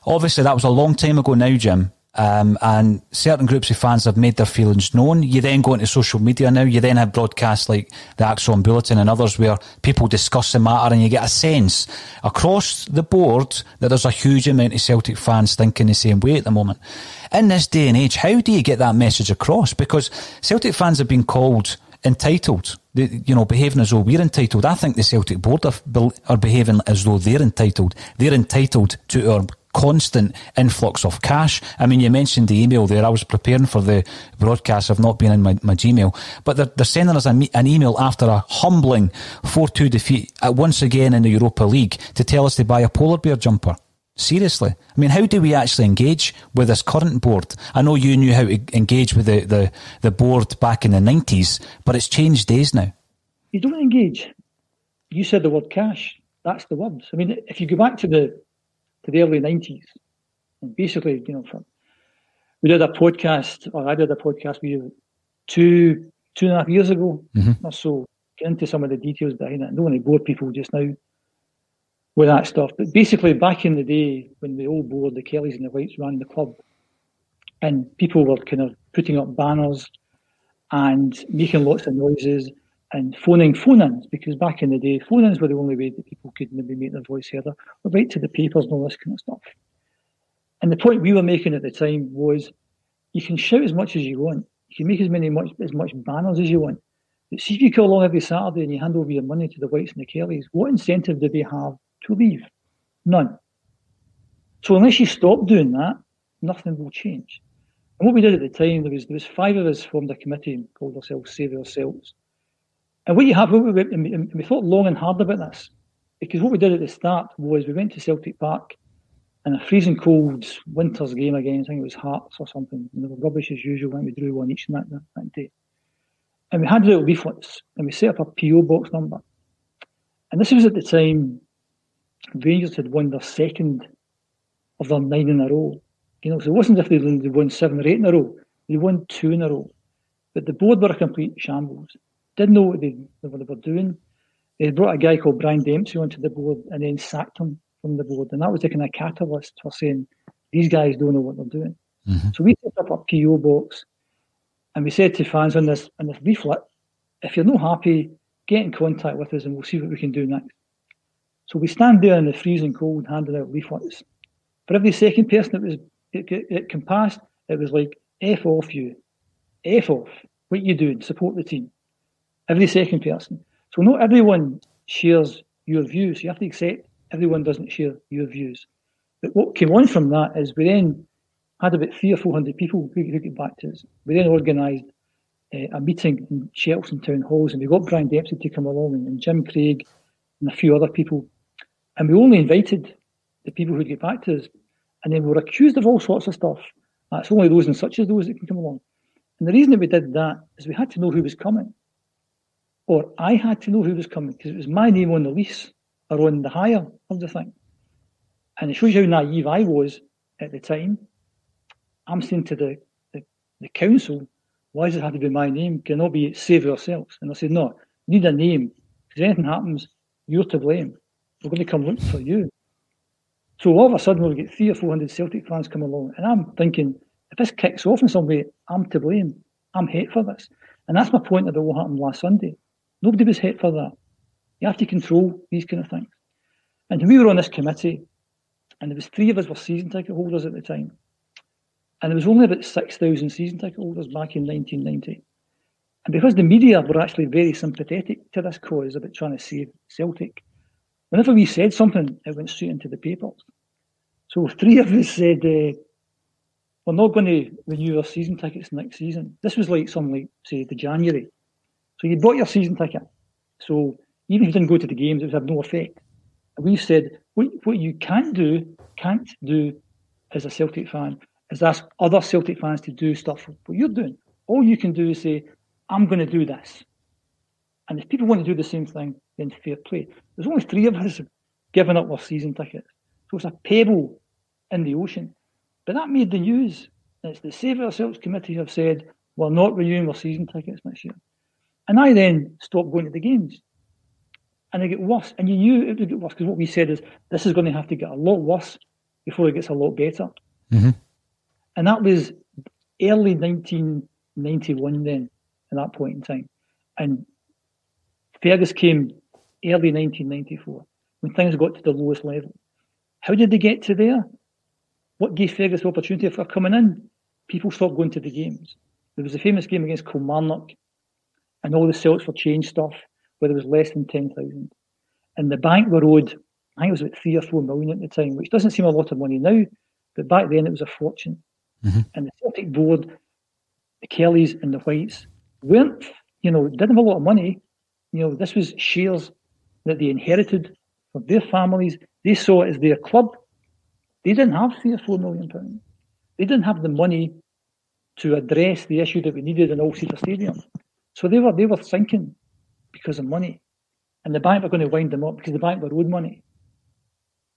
Obviously, that was a long time ago now, Jim. And certain groups of fans have made their feelings known. You then go into social media now. You then have broadcasts like the Axon Bulletin and others where people discuss the matter, and you get a sense across the board that there's a huge amount of Celtic fans thinking the same way at the moment. In this day and age, how do you get that message across? Because Celtic fans have been called entitled, behaving as though we're entitled. I think the Celtic board are behaving as though they're entitled. They're entitled to our constant influx of cash. I mean, you mentioned the email there. I was preparing for the broadcast. I've not been in my Gmail. But they're sending us an email after a humbling 4-2 defeat once again in the Europa League to tell us to buy a polar bear jumper. Seriously. I mean, how do we actually engage with this current board? I know you knew how to engage with the board back in the 90s, but it's changed days now. You don't engage. You said the word cash. That's the words. I mean, if you go back to the early 90s, and basically, we did a podcast, or I did a podcast with you 2.5 years ago, or so. Get into some of the details behind it. I don't want to bore people just now with that stuff. But basically, back in the day, when the old board, the Kellys and the Whites ran the club, and people were kind of putting up banners and making lots of noises and phoning phone-ins, because back in the day, phone-ins were the only way that people could maybe make their voice heard, or write to the papers and all this kind of stuff. And the point we were making at the time was, you can shout as much as you want, you can make as much banners as you want, but see if you go along every Saturday and you hand over your money to the Whites and the Kellys, what incentive do they have to leave? None. So unless you stop doing that, nothing will change. And what we did at the time, there was 5 of us formed a committee and called ourselves Save Ourselves. And we thought long and hard about this, because what we did at the start was we went to Celtic Park in a freezing cold winter's game against, I think it was Hearts or something, and they were rubbish as usual, and we drew one each that day. And we had little leaflets, and we set up a PO box number. And this was at the time Rangers had won their second of their 9 in a row. So it wasn't as if they'd won 7 or 8 in a row. They won 2 in a row. But the board were a complete shambles. Didn't know what they were doing. They brought a guy called Brian Dempsey onto the board and then sacked him from the board. And that was the kind of catalyst for saying, these guys don't know what they're doing. Mm-hmm. So we set up a PO box and we said to fans on this leaflet, if you're not happy, get in contact with us and we'll see what we can do next. So we stand there in the freezing cold handing out leaflets. For every second person it came past, it was like, F off you. F off. What you doing? Support the team. Every second person. So not everyone shares your views. You have to accept everyone doesn't share your views. But what came on from that is we then had about 300 or 400 people who got back to us. We then organised a meeting in Shelton Town Halls, and we got Brian Dempsey to come along, and Jim Craig and a few other people. And we only invited the people who get back to us. And then we were accused of all sorts of stuff. It's only those and such as those that can come along. And the reason that we did that is we had to know who was coming. Or I had to know who was coming because it was my name on the lease or on the hire of the thing. And it shows you how naive I was at the time. I'm saying to the council, why does it have to be my name? Can it not be save yourselves? And I said, no, you need a name. Because if anything happens, you're to blame. We're going to come looking for you. So all of a sudden, we'll get 300 or 400 Celtic fans come along. And I'm thinking, if this kicks off in some way, I'm to blame. I'm hit for this. And that's my point about what happened last Sunday. Nobody was hit for that. You have to control these kind of things. And we were on this committee, and there was 3 of us were season ticket holders at the time. And there was only about 6,000 season ticket holders back in 1990. And because the media were actually very sympathetic to this cause about trying to save Celtic, whenever we said something, it went straight into the papers. So 3 of us said, we're not going to renew our season tickets next season. This was like something like, say, the January. So you bought your season ticket. So even if you didn't go to the games, it would have no effect. And we said, what you can't do as a Celtic fan is ask other Celtic fans to do stuff what you're doing. All you can do is say, I'm going to do this. And if people want to do the same thing, then fair play. There's only 3 of us giving up our season tickets. So it's a pebble in the ocean. But that made the news. It's the Save Ourselves Committee have said, we're not renewing our season tickets next year. And I then stopped going to the games. And it got worse. And you knew it would get worse because what we said is, this is going to have to get a lot worse before it gets a lot better. Mm-hmm. And that was early 1991 then, at that point in time. And Fergus came early 1994, when things got to the lowest level. How did they get to there? What gave Fergus the opportunity for coming in? People stopped going to the games. There was a famous game against Kilmarnock, and all the Celts for Change stuff, where there was less than 10,000. And the bank were owed, I think it was about 3 or 4 million at the time, which doesn't seem a lot of money now, but back then it was a fortune. Mm-hmm. And the Celtic board, the Kellys and the Whites, didn't have a lot of money. This was shares that they inherited from their families. They saw it as their club. They didn't have 3 or 4 million pounds. They didn't have the money to address the issue that we needed in All-Cedar Stadium. So they were sinking because of money. And the bank were going to wind them up because the bank were owed money.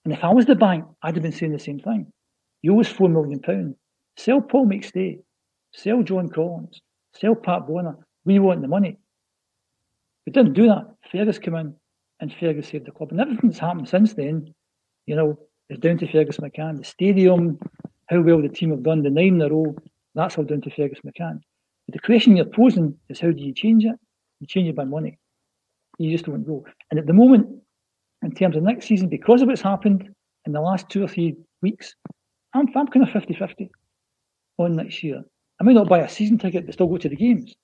And if I was the bank, I'd have been saying the same thing. You owe us £4 million. Sell Paul McStay. Sell John Collins. Sell Pat Bonner. We want the money. We didn't do that. Fergus came in and Fergus saved the club. And everything that's happened since then, is down to Fergus McCann. The stadium, how well the team have done, the 9 in a row, that's all down to Fergus McCann. But the question you're posing is, how do you change it? You change it by money. You just don't go. And at the moment, in terms of next season, because of what's happened in the last 2 or 3 weeks, I'm kind of 50-50 on next year. I may not buy a season ticket, but still go to the games.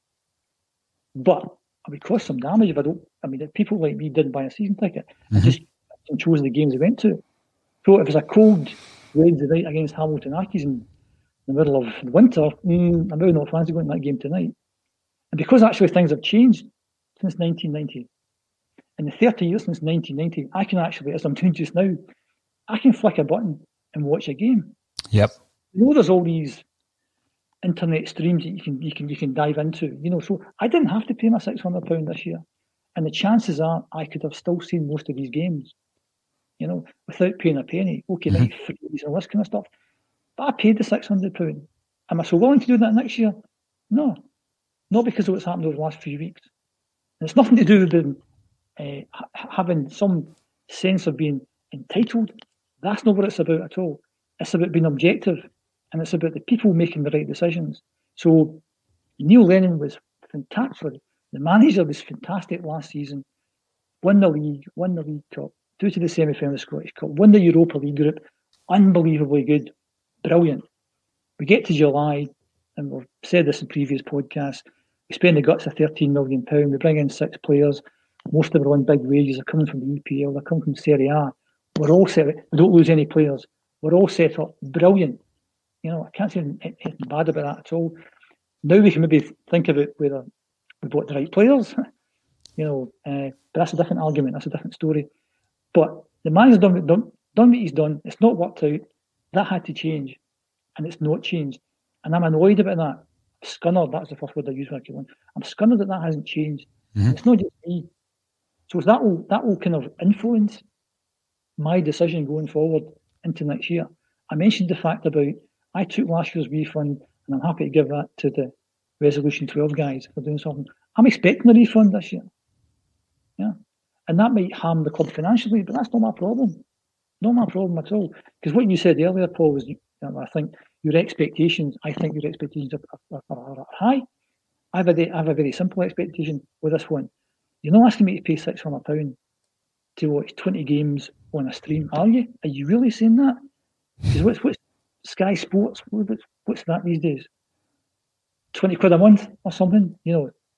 But it would cost some damage if if people like me didn't buy a season ticket, mm-hmm. just chose the games they went to. So if it's a cold Wednesday night against Hamilton Accies in the middle of winter, I'm really not fancy going to that game tonight. And because actually things have changed since 1990, in the 30 years since 1990, I can actually, as I'm doing just now, I can flick a button and watch a game. Yep. There's all these internet streams that you can dive into. So I didn't have to pay my £600 this year, and the chances are I could have still seen most of these games. without paying a penny. Okay, right, freeze and all this kind of stuff. But I paid the £600. Am I so willing to do that next year? No. Not because of what's happened over the last few weeks. And it's nothing to do with them having some sense of being entitled. That's not what it's about at all. It's about being objective, and it's about the people making the right decisions. So Neil Lennon was fantastic. The manager was fantastic last season. Won the league cup, through to the semi-final of the Scottish Cup, won the Europa League group, unbelievably good, brilliant. We get to July, and we've said this in previous podcasts, we spend the guts of £13 million, we bring in 6 players, most of them are on big wages, they're coming from the EPL, they're coming from Serie A. We're all set up, we don't lose any players, we're all set up, brilliant. I can't say anything bad about that at all. Now we can maybe think about whether we bought the right players, but that's a different argument, that's a different story. But the manager's done what he's done, it's not worked out, that had to change, and it's not changed. And I'm annoyed about that. Scunnered, that's the first word I use when I came on. I'm scunnered that hasn't changed. It's not just me. So that will kind of influence my decision going forward into next year. I mentioned the fact about I took last year's refund, and I'm happy to give that to the Resolution 12 guys for doing something. I'm expecting a refund this year. Yeah. And that might harm the club financially, but that's not my problem. Not my problem at all. Because what you said earlier, Paul, was I think your expectations are high. I have a very simple expectation with this one. You're not asking me to pay £600 to watch 20 games on a stream, are you? Are you really saying that? Because what's Sky Sports? What's that these days? 20 quid a month or something?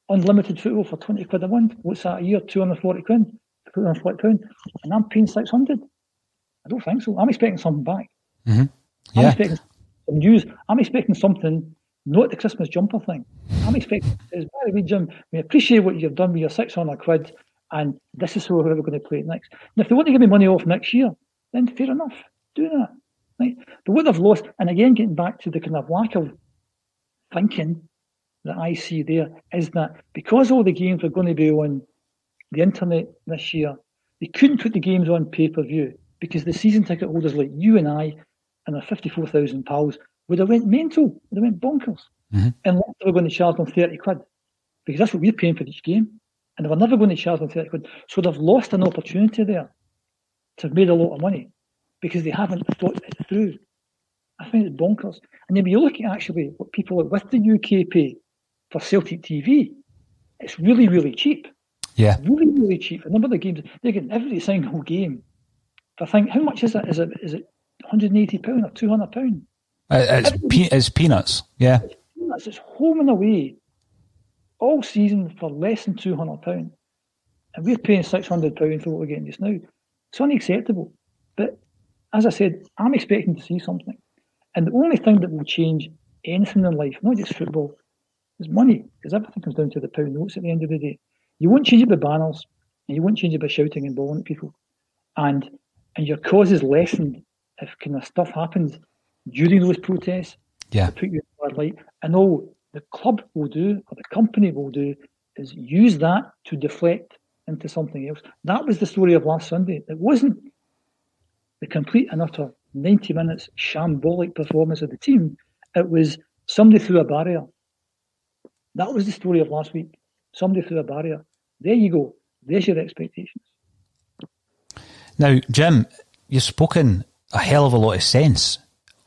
Unlimited football for 20 quid a month. What's that a year? 240 quid? £240, and I'm paying 600. I don't think so. I'm expecting something back. Yeah. I'm expecting some news. I'm expecting something, not the Christmas jumper thing. I'm expecting, by the way, Jim, we appreciate what you've done with your 600 quid, and this is how we're going to play it next. And if they want to give me money off next year, then fair enough, do that. Right? But what they've lost, and again, getting back to the kind of lack of thinking that I see there, is that because all the games are going to be on the internet this year, they couldn't put the games on pay-per-view because the season ticket holders like you and I and our 54,000 pals would have went mental, would have went bonkers. Unless they were going to charge them 30 quid, because that's what we're paying for each game. And they were never going to charge them 30 quid. So they've lost an opportunity there to have made a lot of money because they haven't thought it through. I find it bonkers. And then when you look at actually what people with the UK pay for Celtic TV, it's really, really cheap. Yeah. Really, really cheap. A number of the games, they're getting every single game. I think, how much is it? Is it £180 or £200? It's peanuts. Yeah. It's peanuts. It's home and away all season for less than £200. And we're paying £600 for what we're getting just now. It's unacceptable. But as I said, I'm expecting to see something. And the only thing that will change anything in life, not just football, is money. Because everything comes down to the pound notes at the end of the day. You won't change it by banners, and you won't change it by shouting and bawling at people. And your cause is lessened if kind of stuff happens during those protests. Yeah. To put you in a bad light. And all the club will do, or the company will do, is use that to deflect into something else. That was the story of last Sunday. It wasn't the complete and utter 90 minutes shambolic performance of the team. It was somebody threw a barrier. That was the story of last week. Somebody threw a barrier. There you go. There's your expectations. Now, Jim, you've spoken a hell of a lot of sense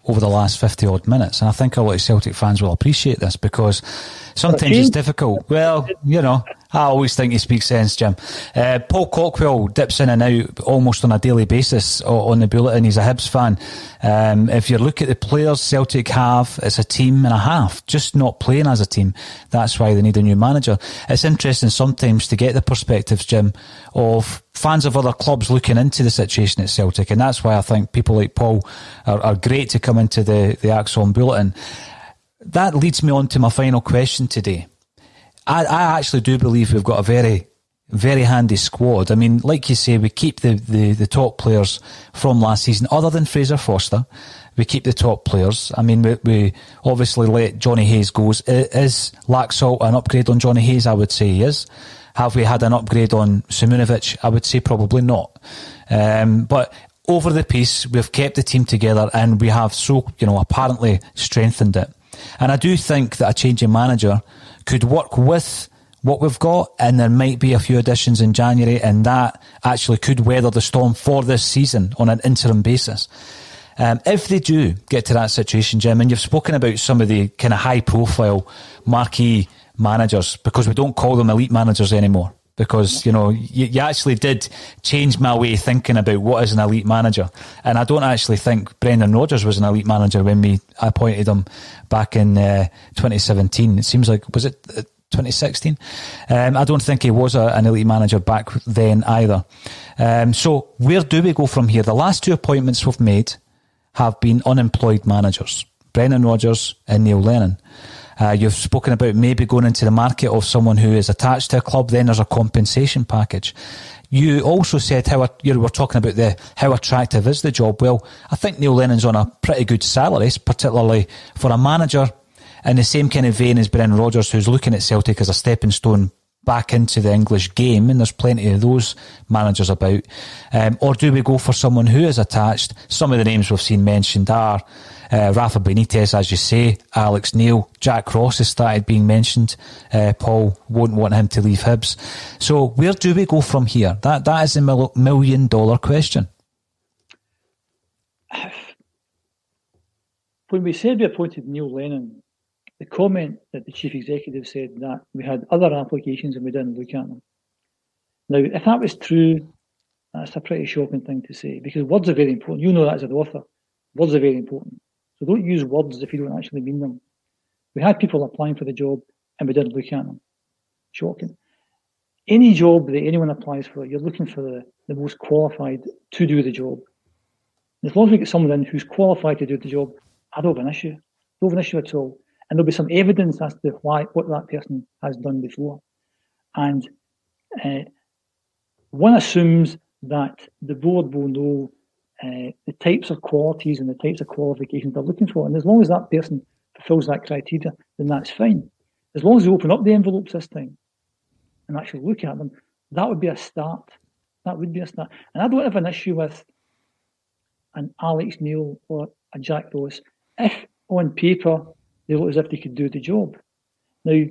over the last 50 odd minutes, and I think a lot of Celtic fans will appreciate this because sometimes it's difficult. Well, I always think you speak sense, Jim. Paul Cockwell dips in and out almost on a daily basis on the Bulletin. He's a Hibs fan. If you look at the players Celtic have, it's a team and a half, just not playing as a team. That's why they need a new manager. It's interesting sometimes to get the perspectives, Jim, of fans of other clubs looking into the situation at Celtic, and that's why I think people like Paul are great to come into the Axon Bulletin. That leads me on to my final question today. I actually do believe we've got a very, very handy squad. I mean, like you say, we keep the top players from last season, other than Fraser Forster. We keep the top players. I mean, we obviously let Johnny Hayes go. Is Laxalt an upgrade on Johnny Hayes? I would say he is. Have we had an upgrade on Simunovic? I would say probably not. But over the piece, we've kept the team together and we have apparently strengthened it. And I do think that a change in manager could work with what we've got, and there might be a few additions in January, and that actually could weather the storm for this season on an interim basis. If they do get to that situation, Jim, and you've spoken about some of the kind of high-profile marquee managers, because we don't call them elite managers anymore, because, you actually did change my way of thinking about what is an elite manager. And I don't actually think Brendan Rodgers was an elite manager when we appointed him back in 2017. It seems like, was it 2016? I don't think he was an elite manager back then either. So where do we go from here? The last two appointments we've made have been unemployed managers, Brendan Rodgers and Neil Lennon. You've spoken about maybe going into the market of someone who is attached to a club. Then there's a compensation package. You also said you were talking about how attractive is the job. Well, I think Neil Lennon's on a pretty good salary, particularly for a manager in the same kind of vein as Brendan Rodgers, who's looking at Celtic as a stepping stone back into the English game, and there's plenty of those managers about. Or do we go for someone who is attached? Some of the names we've seen mentioned are Rafa Benitez, as you say, Alex Neil, Jack Ross has started being mentioned. Paul won't want him to leave Hibs. So where do we go from here? That is the $1 million question. When we said we appointed Neil Lennon, the comment that the chief executive said that we had other applications and we didn't look at them. Now, if that was true, that's a pretty shocking thing to say, because words are very important. You know that as an author. Words are very important. So don't use words if you don't actually mean them. We had people applying for the job and we didn't look at them. Shocking. Any job that anyone applies for, you're looking for the most qualified to do the job. And as long as we get someone in who's qualified to do the job, I don't have an issue. Don't have an issue at all. And there'll be some evidence as to what that person has done before. And one assumes that the board will know the types of qualities and the types of qualifications they're looking for. And as long as that person fulfills that criteria, then that's fine. As long as they open up the envelopes this time and actually look at them, that would be a start. That would be a start. And I don't have an issue with an Alex Neil or a Jack Ross if on paper they look as if they could do the job. Now,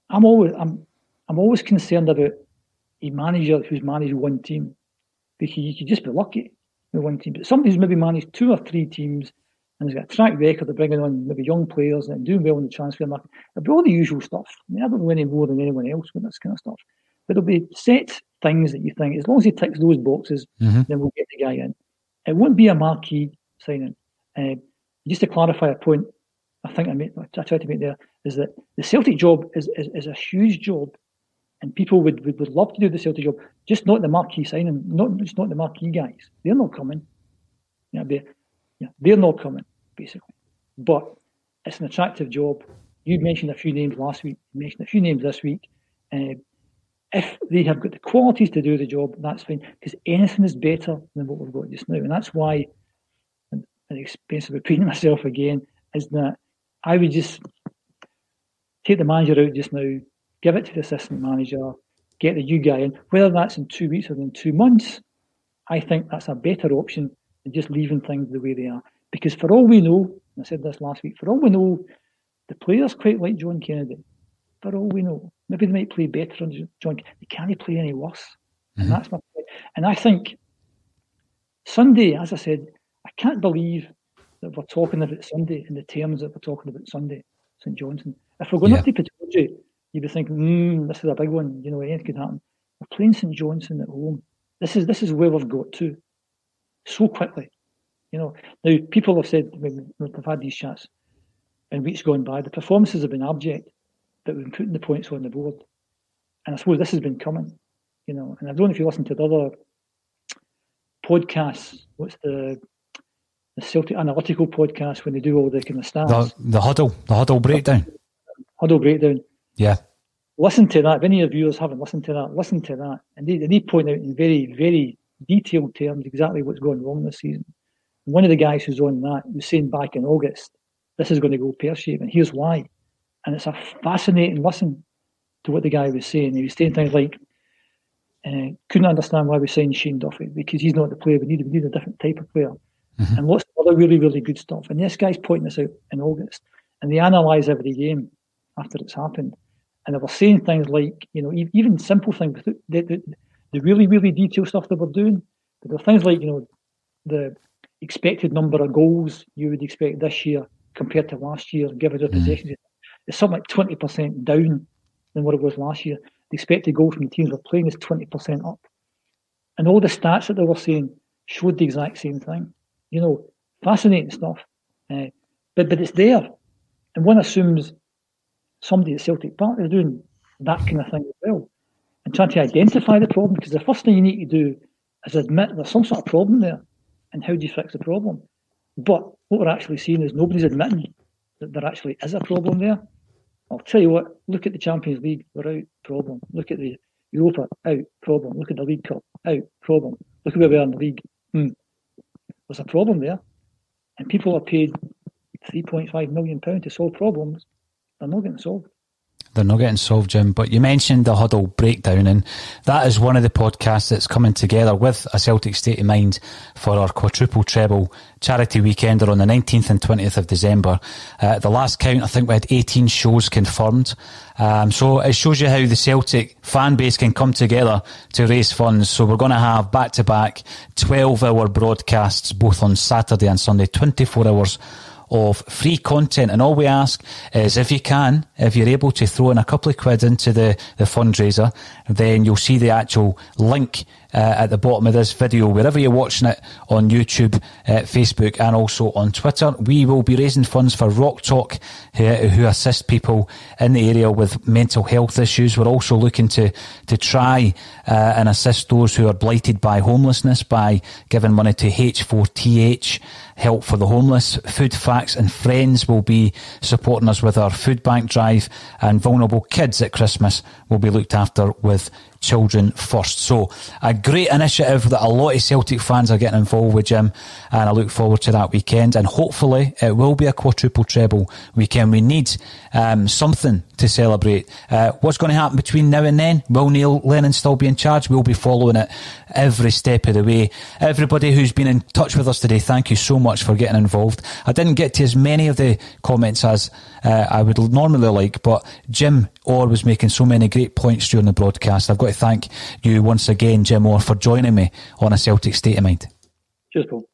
I'm always concerned about a manager who's managed one team, because you could just be lucky with one team. But somebody who's maybe managed 2 or 3 teams and has got a track record of bringing on maybe young players and doing well in the transfer market, it'll be all the usual stuff. I mean, I don't know any more than anyone else with this kind of stuff. But there'll be set things that you think, as long as he ticks those boxes, then we'll get the guy in. It won't be a marquee signing. Just to clarify a point, I tried to make there, is that the Celtic job is a huge job, and people would love to do the Celtic job, just not the marquee signing, not the marquee guys. They're not coming. They're not coming, basically. But it's an attractive job. You mentioned a few names last week. You mentioned a few names this week. If they have got the qualities to do the job, that's fine, because anything is better than what we've got just now. And that's why, at the expense of repeating myself again, is that I would just take the manager out just now, give it to the assistant manager, get the new guy in, whether that's in 2 weeks or in 2 months. I think that's a better option than just leaving things the way they are. Because for all we know, and I said this last week, for all we know, the players quite like John Kennedy. For all we know. Maybe they might play better on John. They can't play any worse. And that's my point. And I think Sunday, as I said, I can't believe that we're talking about Sunday in the terms that we're talking about Sunday, St Johnstone. If we're going up to Pittodrie, you'd be thinking, this is a big one, anything could happen. We're playing St Johnstone at home. This is where we've got to so quickly. Now, people have said, we've had these chats in weeks gone by, the performances have been abject, but we've been putting the points on the board. And I suppose this has been coming, and I don't know if you listen to the other podcasts, what's the Celtic analytical podcast when they do all the kind of stats. The huddle breakdown. Huddle breakdown. Yeah. Listen to that. If any of you viewers haven't listened to that, listen to that. And they point out in very, very detailed terms exactly what's going wrong this season. And one of the guys who's on that was saying back in August, this is going to go pear-shaped, and here's why. And it's a fascinating listen to what the guy was saying. He was saying things like, couldn't understand why we signed Shane Duffy, because he's not the player we need. We need a different type of player. Mm-hmm. And lots of other really, really good stuff. And this guy's pointing this out in August. And they analyse every game after it's happened. And they were saying things like, even simple things, the really, really detailed stuff they were doing. But there were things like, the expected number of goals you would expect this year compared to last year, given their possessions. It's something like 20% down than what it was last year. The expected goal from the teams we're playing is 20% up. And all the stats that they were saying showed the exact same thing. Fascinating stuff. But it's there. And one assumes somebody at Celtic Park is doing that kind of thing as well. And trying to identify the problem, because the first thing you need to do is admit there's some sort of problem there. And how do you fix the problem? But what we're actually seeing is nobody's admitting that there actually is a problem there. I'll tell you what, look at the Champions League, we're out, problem. Look at the Europa, out, problem. Look at the League Cup, out, problem. Look at where we are in the league. There's a problem there. And people are paid £3.5 million to solve problems. They're not getting solved. They're not getting solved, Jim. But you mentioned the Huddle breakdown, and that is one of the podcasts that's coming together with a Celtic State of Mind for our quadruple treble charity weekender on the 19th and 20th of December. The last count, I think we had 18 shows confirmed. So it shows you how the Celtic fan base can come together to raise funds. So we're going to have back-to-back 12-hour broadcasts, both on Saturday and Sunday, 24 hours of free content. And all we ask is, if you're able to throw in a couple of quid into the fundraiser, then you'll see the actual link at the bottom of this video, wherever you're watching it, on YouTube, Facebook, and also on Twitter. We will be raising funds for Rock Talk, who assist people in the area with mental health issues. We're also looking to try and assist those who are blighted by homelessness by giving money to H4TH, Help for the Homeless. Food Facts and Friends will be supporting us with our food bank drive, and vulnerable kids at Christmas will be looked after with Children First. So a great initiative that a lot of Celtic fans are getting involved with, Jim, and I look forward to that weekend, and hopefully it will be a quadruple treble weekend. We need something to celebrate. What's going to happen between now and then? Will Neil Lennon still be in charge? We'll be following it every step of the way. Everybody who's been in touch with us today, thank you so much for getting involved. I didn't get to as many of the comments as I would normally like, but Jim Orr was making so many great points during the broadcast. I've got to thank you once again, Jim Orr, for joining me on A Celtic State of Mind. Cheers, Paul.